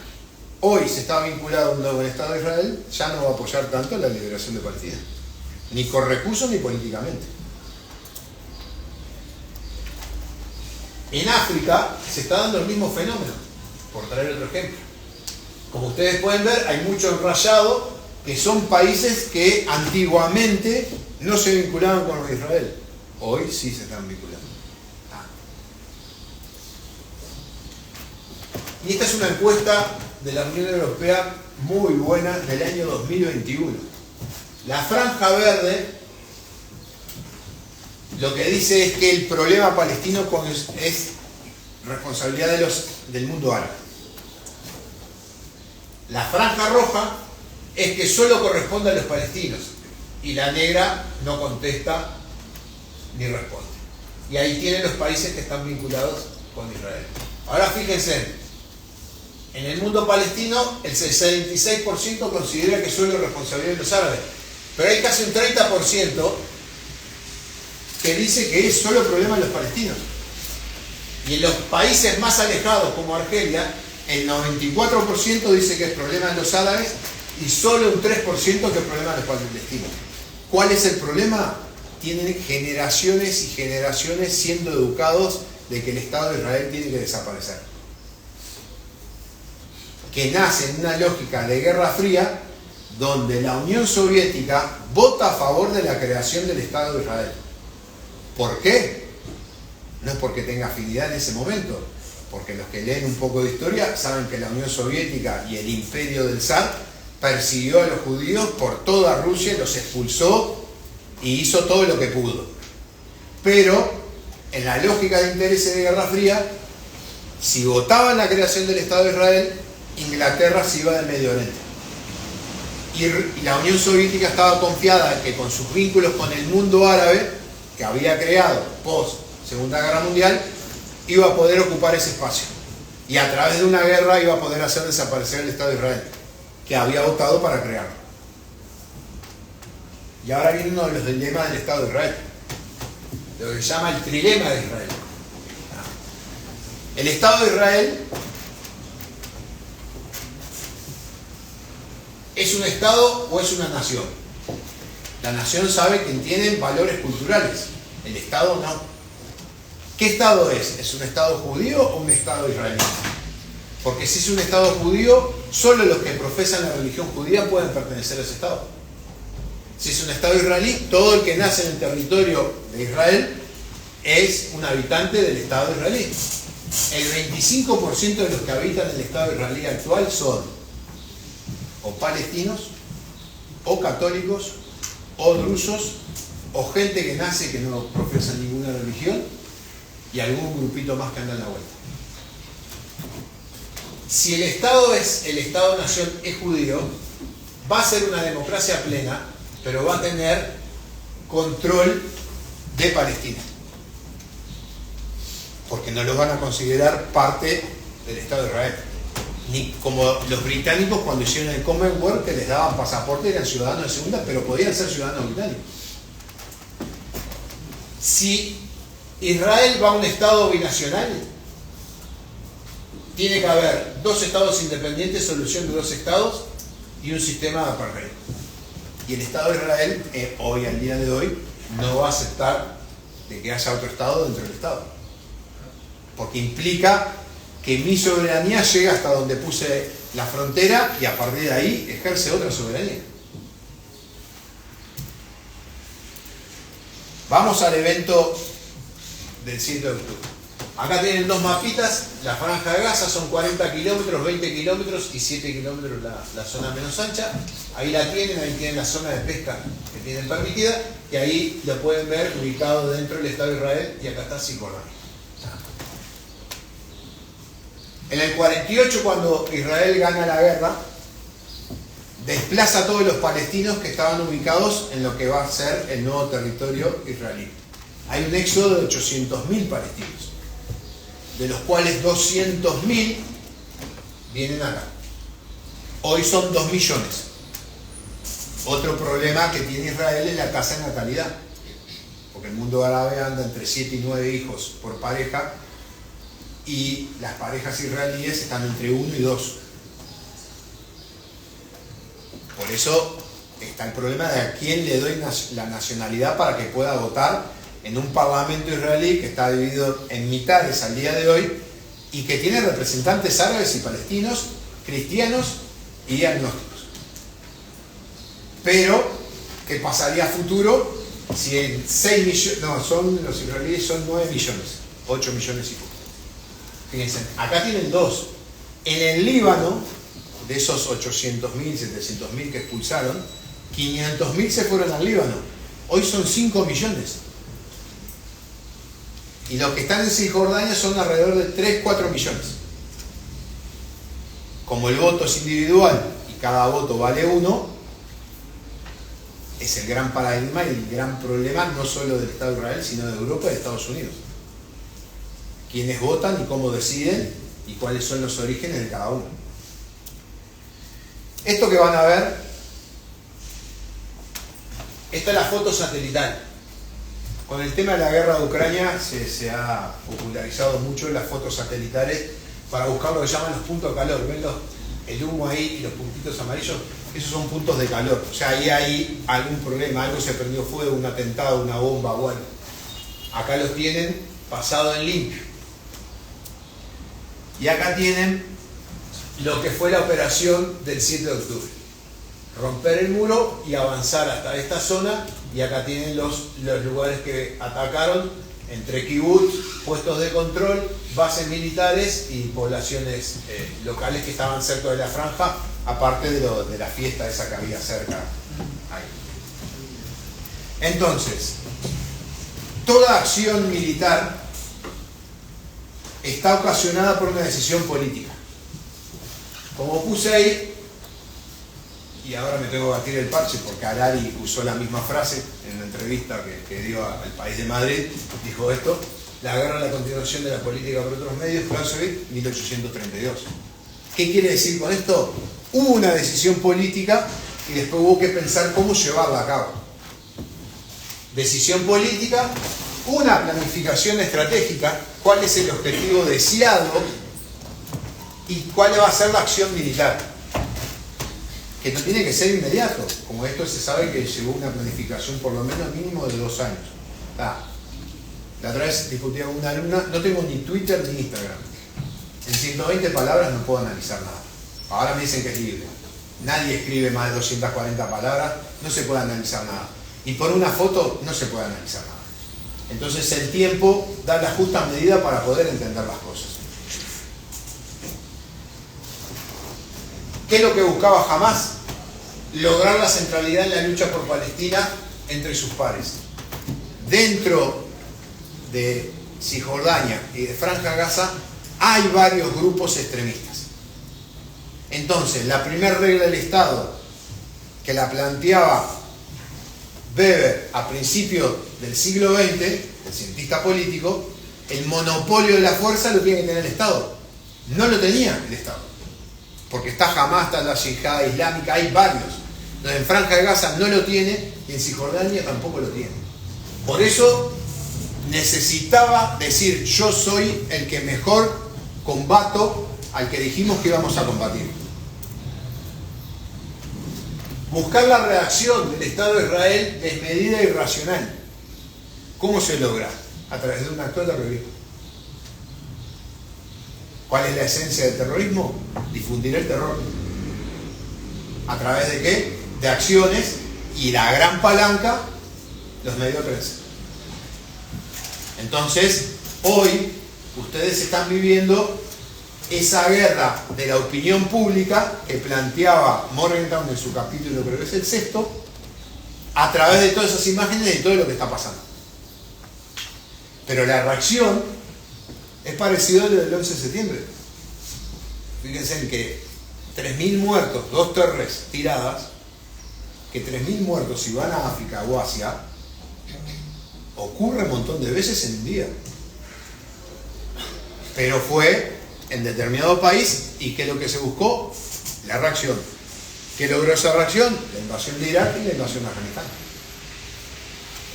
[SPEAKER 3] hoy se está vinculado a un nuevo Estado de Israel, ya no va a apoyar tanto la liberación de Palestina. Ni con recursos ni políticamente. En África se está dando el mismo fenómeno, por traer otro ejemplo. Como ustedes pueden ver, hay mucho enrayado que son países que antiguamente no se vinculaban con Israel. Hoy sí se están vinculando. Y esta es una encuesta de la Unión Europea muy buena del año 2021. La franja verde lo que dice es que el problema palestino es responsabilidad del mundo árabe. La franja roja es que solo corresponde a los palestinos y la negra no contesta ni responde. Y ahí tienen los países que están vinculados con Israel. Ahora fíjense, en el mundo palestino el 66% considera que solo es responsabilidad de los árabes, pero hay casi un 30% que dice que es solo problema de los palestinos. Y en los países más alejados como Argelia, el 94% dice que es problema de los árabes y solo un 3% que es problema de los palestinos. ¿Cuál es el problema? Tienen generaciones y generaciones siendo educados de que el Estado de Israel tiene que desaparecer. Que nace en una lógica de Guerra Fría, donde la Unión Soviética vota a favor de la creación del Estado de Israel. ¿Por qué? No es porque tenga afinidad en ese momento, porque los que leen un poco de historia saben que la Unión Soviética y el imperio del zar persiguió a los judíos por toda Rusia, los expulsó y hizo todo lo que pudo. Pero en la lógica de intereses de Guerra Fría, si votaban la creación del Estado de Israel, Inglaterra se iba del Medio Oriente. Y la Unión Soviética estaba confiada en que con sus vínculos con el mundo árabe, que había creado post Segunda Guerra Mundial, iba a poder ocupar ese espacio. Y a través de una guerra iba a poder hacer desaparecer el Estado de Israel, que había votado para crearlo. Y ahora viene uno de los dilemas del Estado de Israel, lo que se llama el trilema de Israel. El Estado de Israel ¿es un Estado o es una nación? La nación sabe que tiene valores culturales, el Estado no. ¿Qué Estado es? ¿Es un Estado judío o un Estado israelí? Porque si es un Estado judío, solo los que profesan la religión judía pueden pertenecer a ese Estado. Si es un Estado israelí, todo el que nace en el territorio de Israel es un habitante del Estado israelí. El 25% de los que habitan el Estado israelí actual son o palestinos, o católicos, o drusos, o gente que nace que no profesa ninguna religión, y algún grupito más que anda en la vuelta. Si el Estado-nación es judío, va a ser una democracia plena pero va a tener control de Palestina, porque no los van a considerar parte del Estado de Israel. Ni como los británicos cuando hicieron el Commonwealth, que les daban pasaporte, eran ciudadanos de segunda, pero podían ser ciudadanos británicos. Si Israel va a un Estado binacional, tiene que haber dos estados independientes, solución de dos estados y un sistema de apartheid. Y el Estado de Israel, hoy, al día de hoy, no va a aceptar de que haya otro Estado dentro del Estado. Porque implica que mi soberanía llega hasta donde puse la frontera y a partir de ahí ejerce otra soberanía. Vamos al evento del 7 de octubre. Acá tienen dos mapitas. La franja de Gaza son 40 kilómetros, 20 kilómetros y 7 kilómetros la zona menos ancha. Ahí la tienen, ahí tienen la zona de pesca que tienen permitida y ahí lo pueden ver ubicado dentro del Estado de Israel y acá está Cisjordania. En el 48, cuando Israel gana la guerra, desplaza a todos los palestinos que estaban ubicados en lo que va a ser el nuevo territorio israelí. Hay un éxodo de 800.000 palestinos, de los cuales 200.000 vienen acá. Hoy son 2 millones. Otro problema que tiene Israel es la tasa de natalidad, porque el mundo árabe anda entre 7 y 9 hijos por pareja, y las parejas israelíes están entre 1 y 2. Por eso está el problema de a quién le doy la nacionalidad para que pueda votar en un parlamento israelí que está dividido en mitades al día de hoy y que tiene representantes árabes y palestinos, cristianos y agnósticos. Pero, ¿qué pasaría a futuro si en 6 millones, los israelíes son 9 millones, 8 millones y poco? Fíjense, acá tienen dos. En el Líbano, de esos 800.000, 700.000 que expulsaron, 500.000 se fueron al Líbano. Hoy son 5 millones. Y los que están en Cisjordania son alrededor de 3, 4 millones. Como el voto es individual y cada voto vale 1, es el gran paradigma y el gran problema no solo del Estado de Israel, sino de Europa y de Estados Unidos. Quiénes votan y cómo deciden y cuáles son los orígenes de cada uno. Esto que van a ver, esta es la foto satelital. Con el tema de la guerra de Ucrania se ha popularizado mucho las fotos satelitales para buscar lo que llaman los puntos de calor. ¿Ven el humo ahí y los puntitos amarillos? Esos son puntos de calor. O sea, ahí hay algún problema, algo se prendió fuego, un atentado, una bomba o algo. Acá los tienen pasado en limpio. Y acá tienen lo que fue la operación del 7 de octubre. Romper el muro y avanzar hasta esta zona. Y acá tienen los lugares que atacaron, entre kibutz, puestos de control, bases militares y poblaciones locales que estaban cerca de la franja, aparte de la fiesta esa que había cerca ahí. Entonces, toda acción militar está ocasionada por una decisión política. Como puse ahí, y ahora me tengo que batir el parche porque Harari usó la misma frase en una entrevista que dio al País de Madrid, dijo esto: la guerra es la continuación de la política por otros medios, Clausewitz, 1832. ¿Qué quiere decir con esto? Hubo una decisión política y después hubo que pensar cómo llevarla a cabo. Decisión política, una planificación estratégica, cuál es el objetivo deseado y cuál va a ser la acción militar. Que no tiene que ser inmediato, como esto se sabe que llevó una planificación por lo menos mínimo de 2 años. La otra vez discutía con una alumna, no tengo ni Twitter ni Instagram. En 120 palabras no puedo analizar nada. Ahora me dicen que es libre. Nadie escribe más de 240 palabras, no se puede analizar nada. Y por una foto no se puede analizar nada. Entonces el tiempo da la justa medida para poder entender las cosas. ¿Qué es lo que buscaba Hamás? Lograr la centralidad en la lucha por Palestina entre sus pares. Dentro de Cisjordania y de Franja Gaza hay varios grupos extremistas. Entonces, la primera regla del Estado, que la planteaba Weber, a principios del siglo XX, el cientista político, el monopolio de la fuerza lo tiene que tener el Estado. No lo tenía el Estado. Porque está Hamas, está la Yihad Islámica, hay varios. Entonces en Franja de Gaza no lo tiene y en Cisjordania tampoco lo tiene. Por eso necesitaba decir: yo soy el que mejor combato al que dijimos que íbamos a combatir. Buscar la reacción del Estado de Israel desmedida e irracional. ¿Cómo se logra? A través de un acto de terrorismo. ¿Cuál es la esencia del terrorismo? Difundir el terror. ¿A través de qué? De acciones, y la gran palanca, los medios de prensa. Entonces, hoy ustedes están viviendo esa guerra de la opinión pública que planteaba Morgenthau en su capítulo, creo que es el 6º, a través de todas esas imágenes y todo lo que está pasando. Pero la reacción es parecida a lo del 11 de septiembre. Fíjense en que 3.000 muertos, 2 torres tiradas, que 3.000 muertos si van a África o Asia, ocurre un montón de veces en un día. Pero fue en determinado país, y ¿qué es lo que se buscó? La reacción. ¿Qué logró esa reacción? La invasión de Irak y la invasión de Afganistán.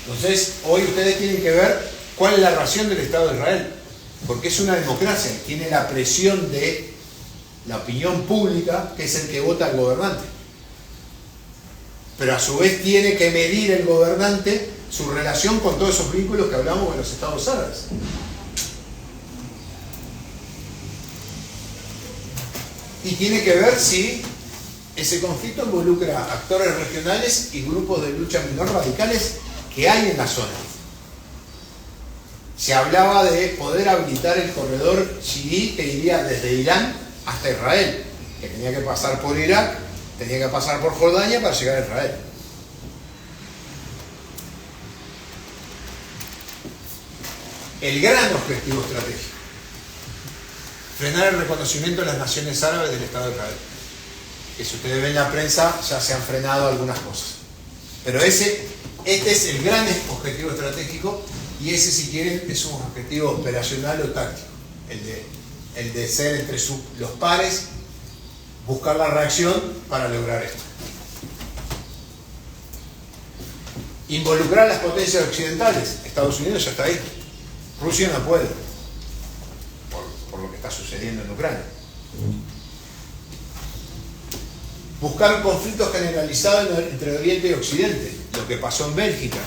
[SPEAKER 3] Entonces, hoy ustedes tienen que ver cuál es la reacción del Estado de Israel, porque es una democracia, tiene la presión de la opinión pública, que es el que vota al gobernante. Pero a su vez tiene que medir el gobernante su relación con todos esos vínculos que hablamos de los estados árabes. Y tiene que ver si ese conflicto involucra actores regionales y grupos de lucha menor radicales que hay en la zona. Se hablaba de poder habilitar el corredor chií que iría desde Irán hasta Israel, que tenía que pasar por Irak, tenía que pasar por Jordania para llegar a Israel. El gran objetivo estratégico: frenar el reconocimiento de las naciones árabes del Estado de Israel. Que si ustedes ven la prensa, ya se han frenado algunas cosas. Pero este es el gran objetivo estratégico, y ese, si quieren, es un objetivo operacional o táctico. El de ser entre los pares, buscar la reacción para lograr esto. Involucrar a las potencias occidentales. Estados Unidos ya está ahí. Rusia no puede, por lo que está sucediendo en Ucrania. Buscar un conflicto generalizado entre Oriente y Occidente. Lo que pasó en Bélgica,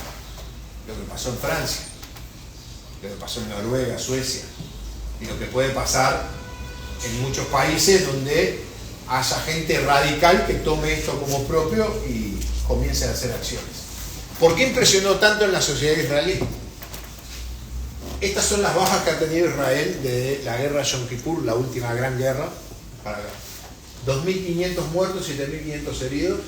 [SPEAKER 3] lo que pasó en Francia, lo que pasó en Noruega, Suecia, y lo que puede pasar en muchos países donde haya gente radical que tome esto como propio y comience a hacer acciones. ¿Por qué impresionó tanto en la sociedad israelí? Estas son las bajas que ha tenido Israel desde la guerra de Yom Kippur, la última gran guerra, para acá. 2.500 muertos, 7.500 heridos,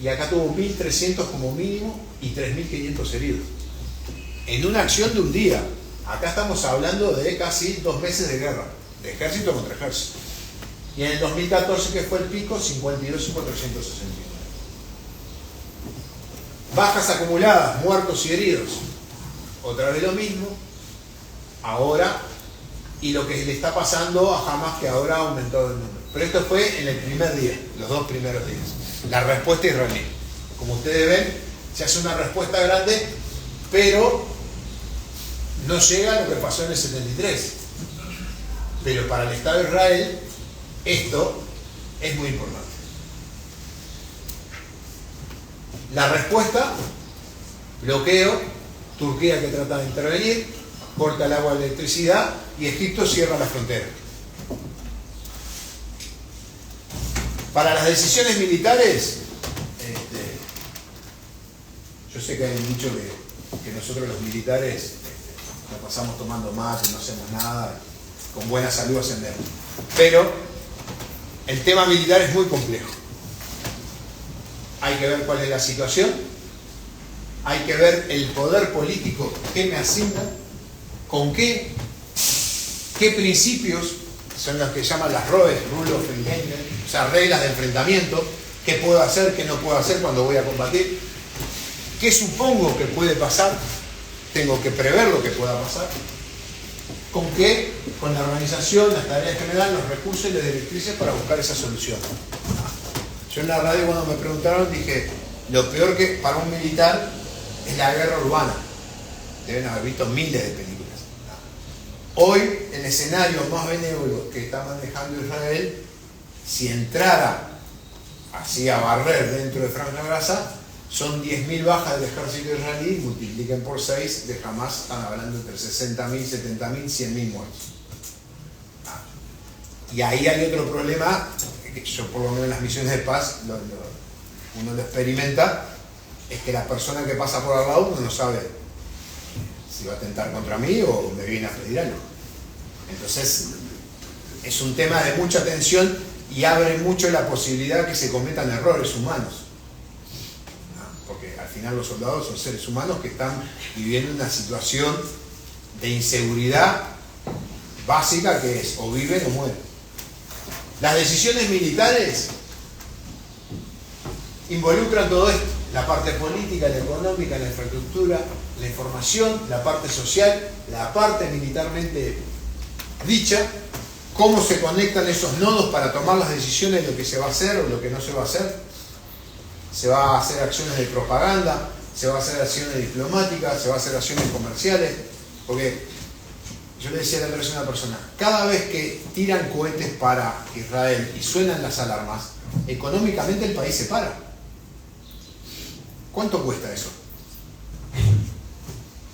[SPEAKER 3] y acá tuvo 1.300 como mínimo y 3.500 heridos. En una acción de un día. Acá estamos hablando de casi 2 meses de guerra, de ejército contra ejército. Y en el 2014, que fue el pico, 52.469. Bajas acumuladas, muertos y heridos. Otra vez lo mismo. Ahora, y lo que le está pasando a Hamas, que ahora ha aumentado el número. Pero esto fue en el primer día, los 2 primeros días. La respuesta israelí. Como ustedes ven, se hace una respuesta grande, pero no llega a lo que pasó en el 73. Pero para el Estado de Israel, esto es muy importante. La respuesta: bloqueo, Turquía, que trata de intervenir, corta el agua y la electricidad, y Egipto cierra la frontera. Para las decisiones militares, yo sé que hay un dicho que nosotros los militares nos pasamos tomando mate, no hacemos nada, con buena salud ascendemos. Pero el tema militar es muy complejo. Hay que ver cuál es la situación, hay que ver el poder político que me asigna, con qué principios, son los que llaman las ROEs, Rule of Engagement, o sea, reglas de enfrentamiento, qué puedo hacer, qué no puedo hacer cuando voy a combatir. ¿Qué supongo que puede pasar? Tengo que prever lo que pueda pasar. ¿Con qué? Con la organización, las tareas generales, los recursos y las directrices para buscar esa solución. Yo en la radio cuando me preguntaron dije, lo peor que para un militar es la guerra urbana. Deben haber visto miles de películas. Hoy el escenario más benévolo que está manejando Israel, si entrara así a barrer dentro de Franja de Gaza, son 10.000 bajas del ejército israelí, multipliquen por 6, de Hamas están hablando entre 60.000, 70.000, 100.000 muertos. Y ahí hay otro problema, que yo por lo menos en las misiones de paz uno lo experimenta, es que la persona que pasa por al lado uno no sabe si va a atentar contra mí o me viene a pedir algo. Entonces es un tema de mucha tensión y abre mucho la posibilidad que se cometan errores humanos. Porque al final los soldados son seres humanos que están viviendo una situación de inseguridad básica que es o viven o mueren. Las decisiones militares involucran todo esto, la parte política, la económica, la infraestructura, la información, la parte social, la parte militarmente dicha, cómo se conectan esos nodos para tomar las decisiones de lo que se va a hacer o lo que no se va a hacer. Se va a hacer acciones de propaganda, se va a hacer acciones diplomáticas, se va a hacer acciones comerciales, porque yo le decía la otra vez a una persona, cada vez que tiran cohetes para Israel y suenan las alarmas, económicamente el país se para. ¿Cuánto cuesta eso?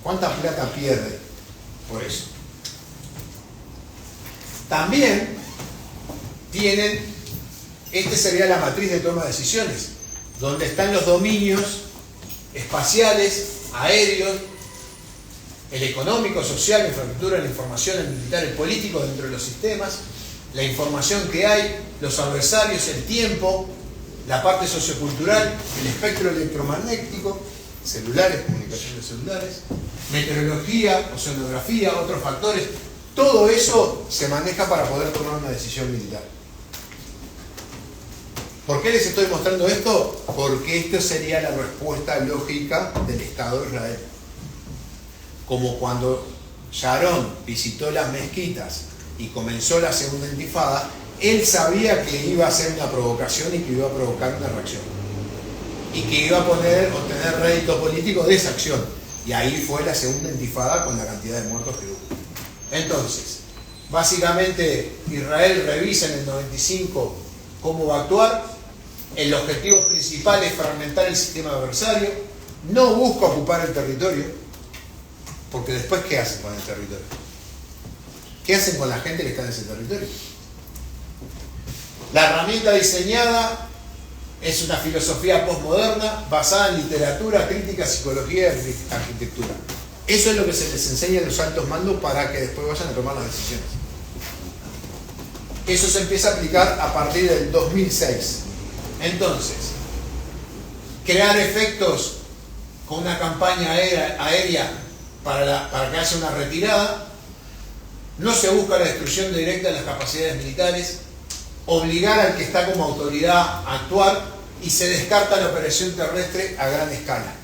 [SPEAKER 3] ¿Cuánta plata pierde por eso? También tienen, sería la matriz de toma de decisiones, donde están los dominios espaciales, aéreos, el económico, social, la infraestructura, la información, el militar, el político dentro de los sistemas, la información que hay, los adversarios, el tiempo, la parte sociocultural, el espectro electromagnético, celulares, comunicaciones celulares, meteorología, oceanografía, otros factores. Todo eso se maneja para poder tomar una decisión militar. ¿Por qué les estoy mostrando esto? Porque esto sería la respuesta lógica del Estado de Israel. Como cuando Sharon visitó las mezquitas y comenzó la segunda intifada, él sabía que iba a ser una provocación y que iba a provocar una reacción. Y que iba a obtener rédito político de esa acción. Y ahí fue la segunda intifada con la cantidad de muertos que hubo. Entonces, básicamente Israel revisa en el 95 cómo va a actuar. El objetivo principal es fragmentar el sistema adversario. No busca ocupar el territorio, porque después ¿qué hacen con el territorio? ¿Qué hacen con la gente que está en ese territorio? La herramienta diseñada es una filosofía postmoderna basada en literatura, crítica, psicología y arquitectura. Eso es lo que se les enseña a los altos mandos para que después vayan a tomar las decisiones. Eso se empieza a aplicar a partir del 2006. Entonces, crear efectos con una campaña aérea para que haya una retirada, no se busca la destrucción directa de las capacidades militares, obligar al que está como autoridad a actuar y se descarta la operación terrestre a gran escala.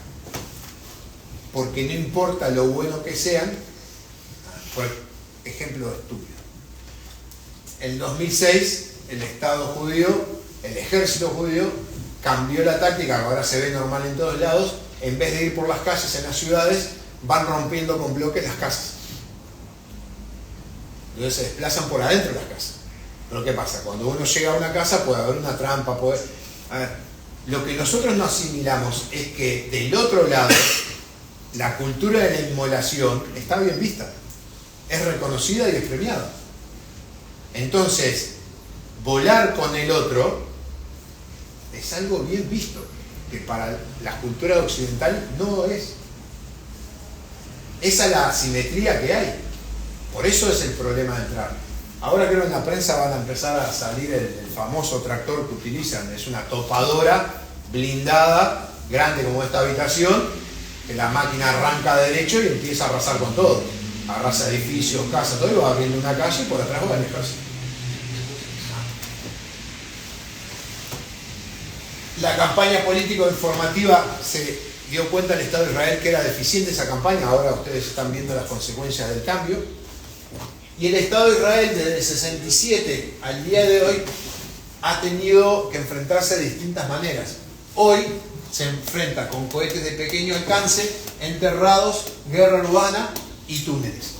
[SPEAKER 3] Porque no importa lo bueno que sean, por ejemplo estúpido. En 2006, el Estado judío, el ejército judío, cambió la táctica, que ahora se ve normal en todos lados, en vez de ir por las calles en las ciudades, van rompiendo con bloques las casas. Entonces se desplazan por adentro de las casas. Pero ¿qué pasa? Cuando uno llega a una casa puede haber una trampa, A ver, lo que nosotros no asimilamos es que del otro lado la cultura de la inmolación está bien vista, es reconocida y es premiada. Entonces, volar con el otro es algo bien visto, que para la cultura occidental no es. Esa es la asimetría que hay. Por eso es el problema de entrar. Ahora creo que en la prensa van a empezar a salir el famoso tractor que utilizan. Es una topadora blindada, grande como esta habitación, que la máquina arranca derecho y empieza a arrasar con todo. Arrasa edificios, casas, todo, y va abriendo una calle y por atrás va el ejército. La campaña político-informativa se dio cuenta el Estado de Israel que era deficiente esa campaña, ahora ustedes están viendo las consecuencias del cambio, y el Estado de Israel desde el 67 al día de hoy ha tenido que enfrentarse de distintas maneras. Hoy se enfrenta con cohetes de pequeño alcance, enterrados, guerra urbana y túneles.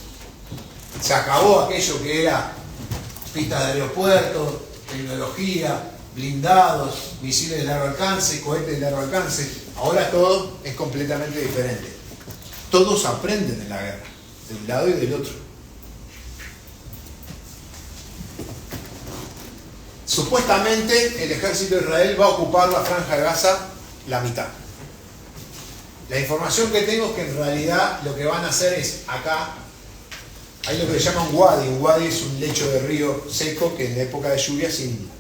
[SPEAKER 3] Se acabó aquello que era pistas de aeropuertos, tecnología, blindados, misiles de largo alcance, cohetes de largo alcance. Ahora todo es completamente diferente. Todos aprenden en la guerra, de un lado y del otro. Supuestamente el ejército de Israel va a ocupar la franja de Gaza la mitad. La información que tengo es que en realidad lo que van a hacer es acá, hay lo que se llama un wadi. Un wadi es un lecho de río seco que en la época de lluvia se inunda.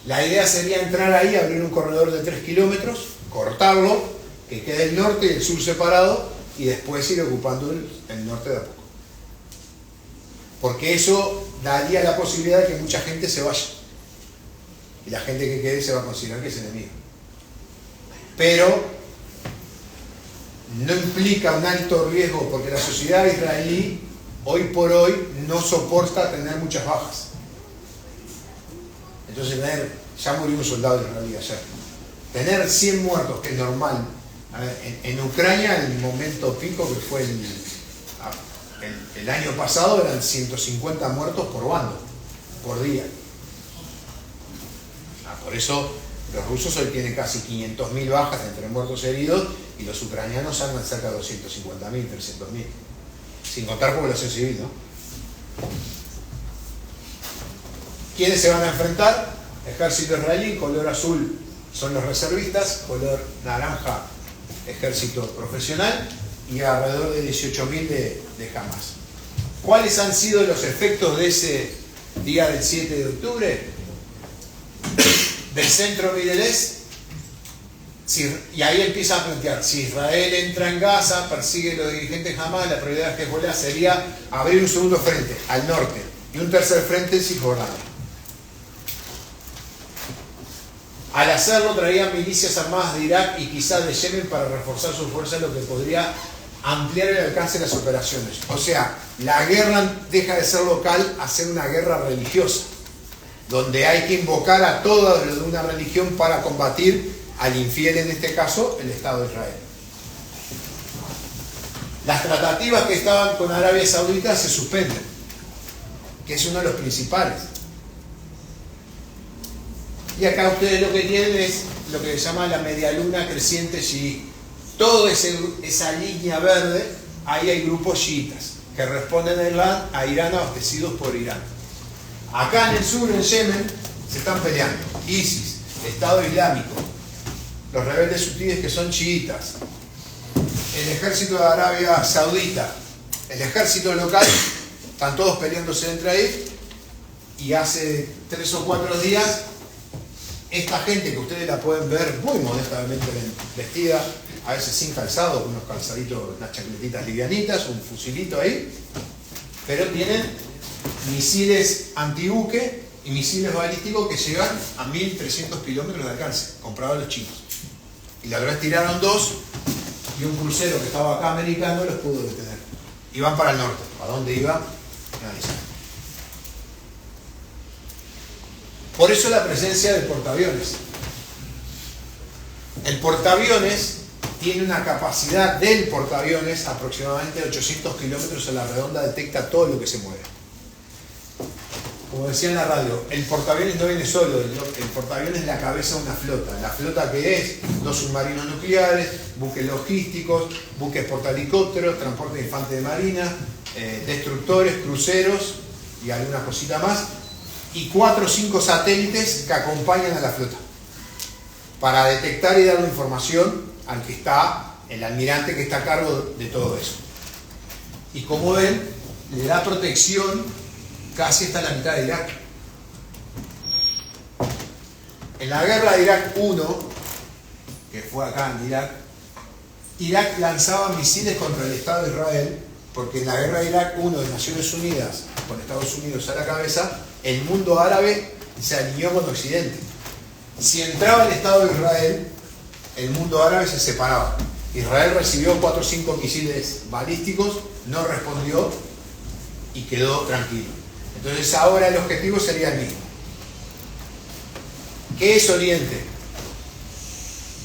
[SPEAKER 3] La idea sería entrar ahí, abrir un corredor de 3 kilómetros, cortarlo, que quede el norte y el sur separado, y después ir ocupando el norte de a poco. Porque eso daría la posibilidad de que mucha gente se vaya. Y la gente que quede se va a considerar que es enemigo. Pero no implica un alto riesgo, porque la sociedad israelí hoy por hoy no soporta tener muchas bajas. Entonces ya murió un soldado israelí ayer. Tener 100 muertos, que es normal. A ver, en Ucrania el momento pico, que fue el año pasado, eran 150 muertos por bando, por día. Por eso los rusos hoy tienen casi 500.000 bajas entre muertos y heridos, y los ucranianos andan cerca de 250.000, 300.000. Sin contar población civil, ¿no? ¿Quiénes se van a enfrentar? Ejército israelí, color azul son los reservistas, color naranja ejército profesional, y alrededor de 18.000 de Hamas. ¿Cuáles han sido los efectos de ese día del 7 de octubre? Del centro Middle East, y ahí empieza a plantear, si Israel entra en Gaza, persigue a los dirigentes Hamas, la prioridad de Hezbollah sería abrir un segundo frente al norte y un tercer frente en Cisjordania. Al hacerlo traían milicias armadas de Irak y quizás de Yemen para reforzar sus fuerzas, lo que podría ampliar el alcance de las operaciones. O sea, la guerra deja de ser local a ser una guerra religiosa, donde hay que invocar a todos los de una religión para combatir al infiel, en este caso, el Estado de Israel. Las tratativas que estaban con Arabia Saudita se suspenden, que es uno de los principales. Y acá ustedes lo que tienen es lo que se llama la medialuna creciente chií. Toda esa línea verde, ahí hay grupos chiitas que responden a Irán, abastecidos por Irán. Acá en el sur, en Yemen, se están peleando ISIS, Estado Islámico, los rebeldes hutíes que son chiitas, el ejército de Arabia Saudita, el ejército local, están todos peleándose entre ahí, y hace 3 o 4 días, esta gente que ustedes la pueden ver muy modestamente vestida, a veces sin calzado, con unos calzaditos, unas chaquetitas livianitas, un fusilito ahí, pero tienen misiles antibuque y misiles balísticos que llegan a 1.300 kilómetros de alcance, comprados a los chinos. Y la verdad tiraron 2 y un crucero que estaba acá americano los pudo detener. Iban para el norte. ¿A dónde iba? Nadie sabe. Por eso la presencia del portaaviones. El portaaviones tiene una capacidad del portaaviones aproximadamente de 800 kilómetros a la redonda, detecta todo lo que se mueve. Como decía en la radio, el portaaviones no viene solo, el portaaviones es la cabeza de una flota. La flota que es 2 submarinos nucleares, buques logísticos, buques portahelicópteros, transporte de infantes de marina, destructores, cruceros y alguna cosita más, y 4 o 5 satélites que acompañan a la flota para detectar y darle información al que está, el almirante que está a cargo de todo eso. Y como ven, le da protección casi hasta la mitad de Irak. En la guerra de Irak 1, que fue acá en Irak, Irak lanzaba misiles contra el Estado de Israel, porque en la guerra de Irak 1 de Naciones Unidas, con Estados Unidos a la cabeza, el mundo árabe se alineó con Occidente. Si entraba el Estado de Israel, el mundo árabe se separaba. Israel recibió 4 o 5 misiles balísticos, no respondió y quedó tranquilo. Entonces ahora el objetivo sería el mismo. ¿Qué es Oriente?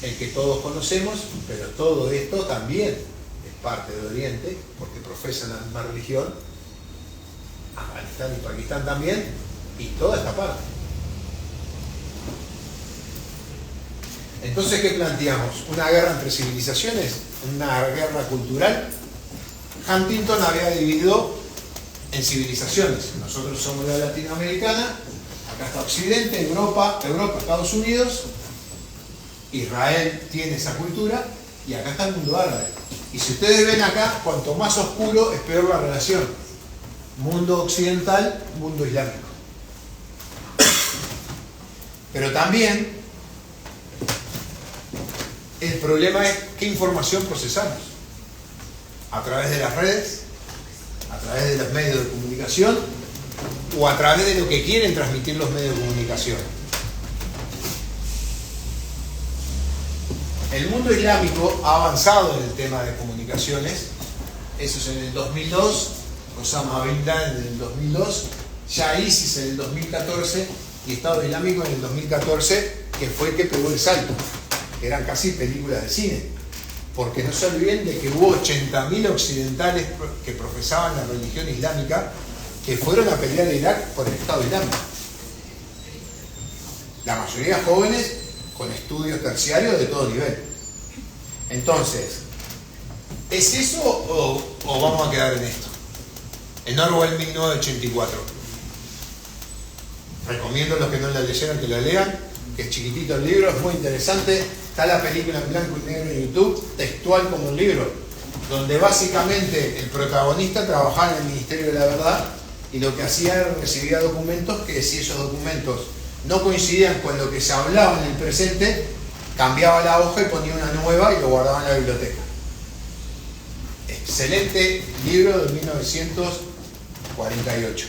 [SPEAKER 3] El que todos conocemos, pero todo esto también es parte de Oriente, porque profesan la misma religión, Afganistán y Pakistán también, y toda esta parte. Entonces, ¿qué planteamos? ¿Una guerra entre civilizaciones? ¿Una guerra cultural? Huntington había dividido en civilizaciones. Nosotros somos la latinoamericana, acá está Occidente, Europa, Estados Unidos, Israel tiene esa cultura, y acá está el mundo árabe. Y si ustedes ven acá, cuanto más oscuro es peor la relación. Mundo occidental, mundo islámico. Pero también el problema es qué información procesamos. A través de las redes, a través de los medios de comunicación o a través de lo que quieren transmitir los medios de comunicación. El mundo islámico ha avanzado en el tema de comunicaciones. Eso es en el 2002, Osama Bin Laden en el 2002, ya ISIS en el 2014 y Estado Islámico en el 2014, que fue el que pegó el salto. Eran casi películas de cine, porque no se olviden de que hubo 80.000 occidentales que profesaban la religión islámica que fueron a pelear a Irak por el Estado Islámico. La mayoría jóvenes con estudios terciarios de todo nivel. Entonces, ¿es eso o vamos a quedar en esto? En Orwell 1984. Recomiendo a los que no la leyeron que la lean, que es chiquitito el libro, es muy interesante. Está la película en blanco y negro en YouTube, textual como un libro, donde básicamente el protagonista trabajaba en el Ministerio de la Verdad y lo que hacía era recibir documentos que, si esos documentos no coincidían con lo que se hablaba en el presente, cambiaba la hoja y ponía una nueva y lo guardaba en la biblioteca. Excelente libro de 1948.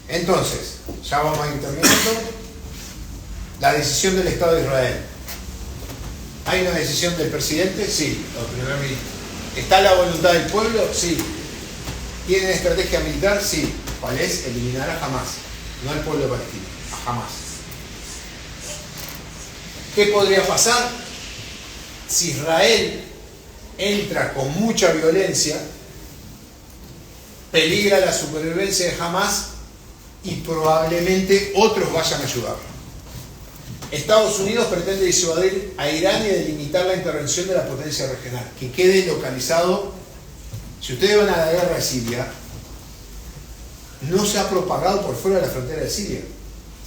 [SPEAKER 3] Entonces, ya vamos a ir terminando. La decisión del Estado de Israel. ¿Hay una decisión del presidente? Sí, o primer ministro. ¿Está la voluntad del pueblo? Sí. ¿Tienen estrategia militar? Sí. ¿Cuál es? Eliminar a Hamás, no al pueblo palestino, a Hamás. ¿Qué podría pasar? Si Israel entra con mucha violencia, peligra la supervivencia de Hamás y probablemente otros vayan a ayudarlo. Estados Unidos pretende disuadir a Irán y delimitar la intervención de la potencia regional, que quede localizado. Si ustedes van a la guerra de Siria, no se ha propagado por fuera de la frontera de Siria.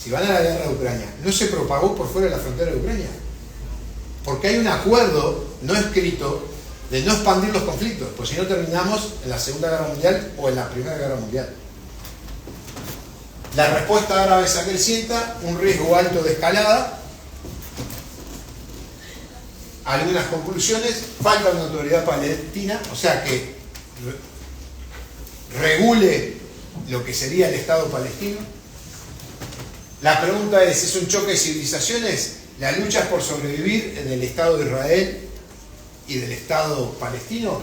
[SPEAKER 3] Si van a la guerra de Ucrania, no se propagó por fuera de la frontera de Ucrania. Porque hay un acuerdo no escrito de no expandir los conflictos, pues si no terminamos en la Segunda Guerra Mundial o en la Primera Guerra Mundial. La respuesta árabe se acrecienta, un riesgo alto de escalada. Algunas conclusiones: falta una autoridad palestina, o sea que regule lo que sería el Estado palestino. La pregunta es un choque de civilizaciones? ¿La lucha es por sobrevivir en el Estado de Israel y del Estado palestino?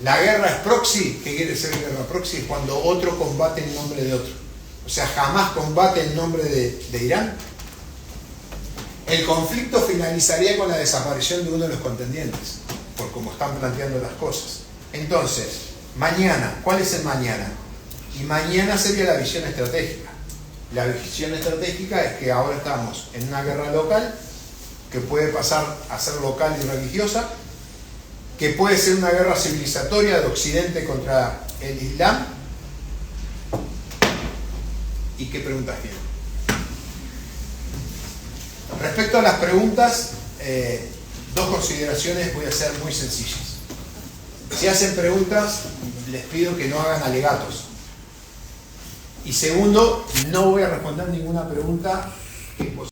[SPEAKER 3] ¿La guerra es proxy? ¿Qué quiere decir guerra proxy? Es cuando otro combate en nombre de otro. O sea, jamás combate en nombre de Irán. El conflicto finalizaría con la desaparición de uno de los contendientes, por cómo están planteando las cosas. Entonces, mañana, ¿cuál es el mañana? Y mañana sería la visión estratégica. La visión estratégica es que ahora estamos en una guerra local, que puede pasar a ser local y religiosa, que puede ser una guerra civilizatoria de Occidente contra el Islam. ¿Y qué preguntas tienen? Respecto a las preguntas, dos consideraciones voy a ser muy sencillas. Si hacen preguntas, les pido que no hagan alegatos. Y segundo, no voy a responder ninguna pregunta que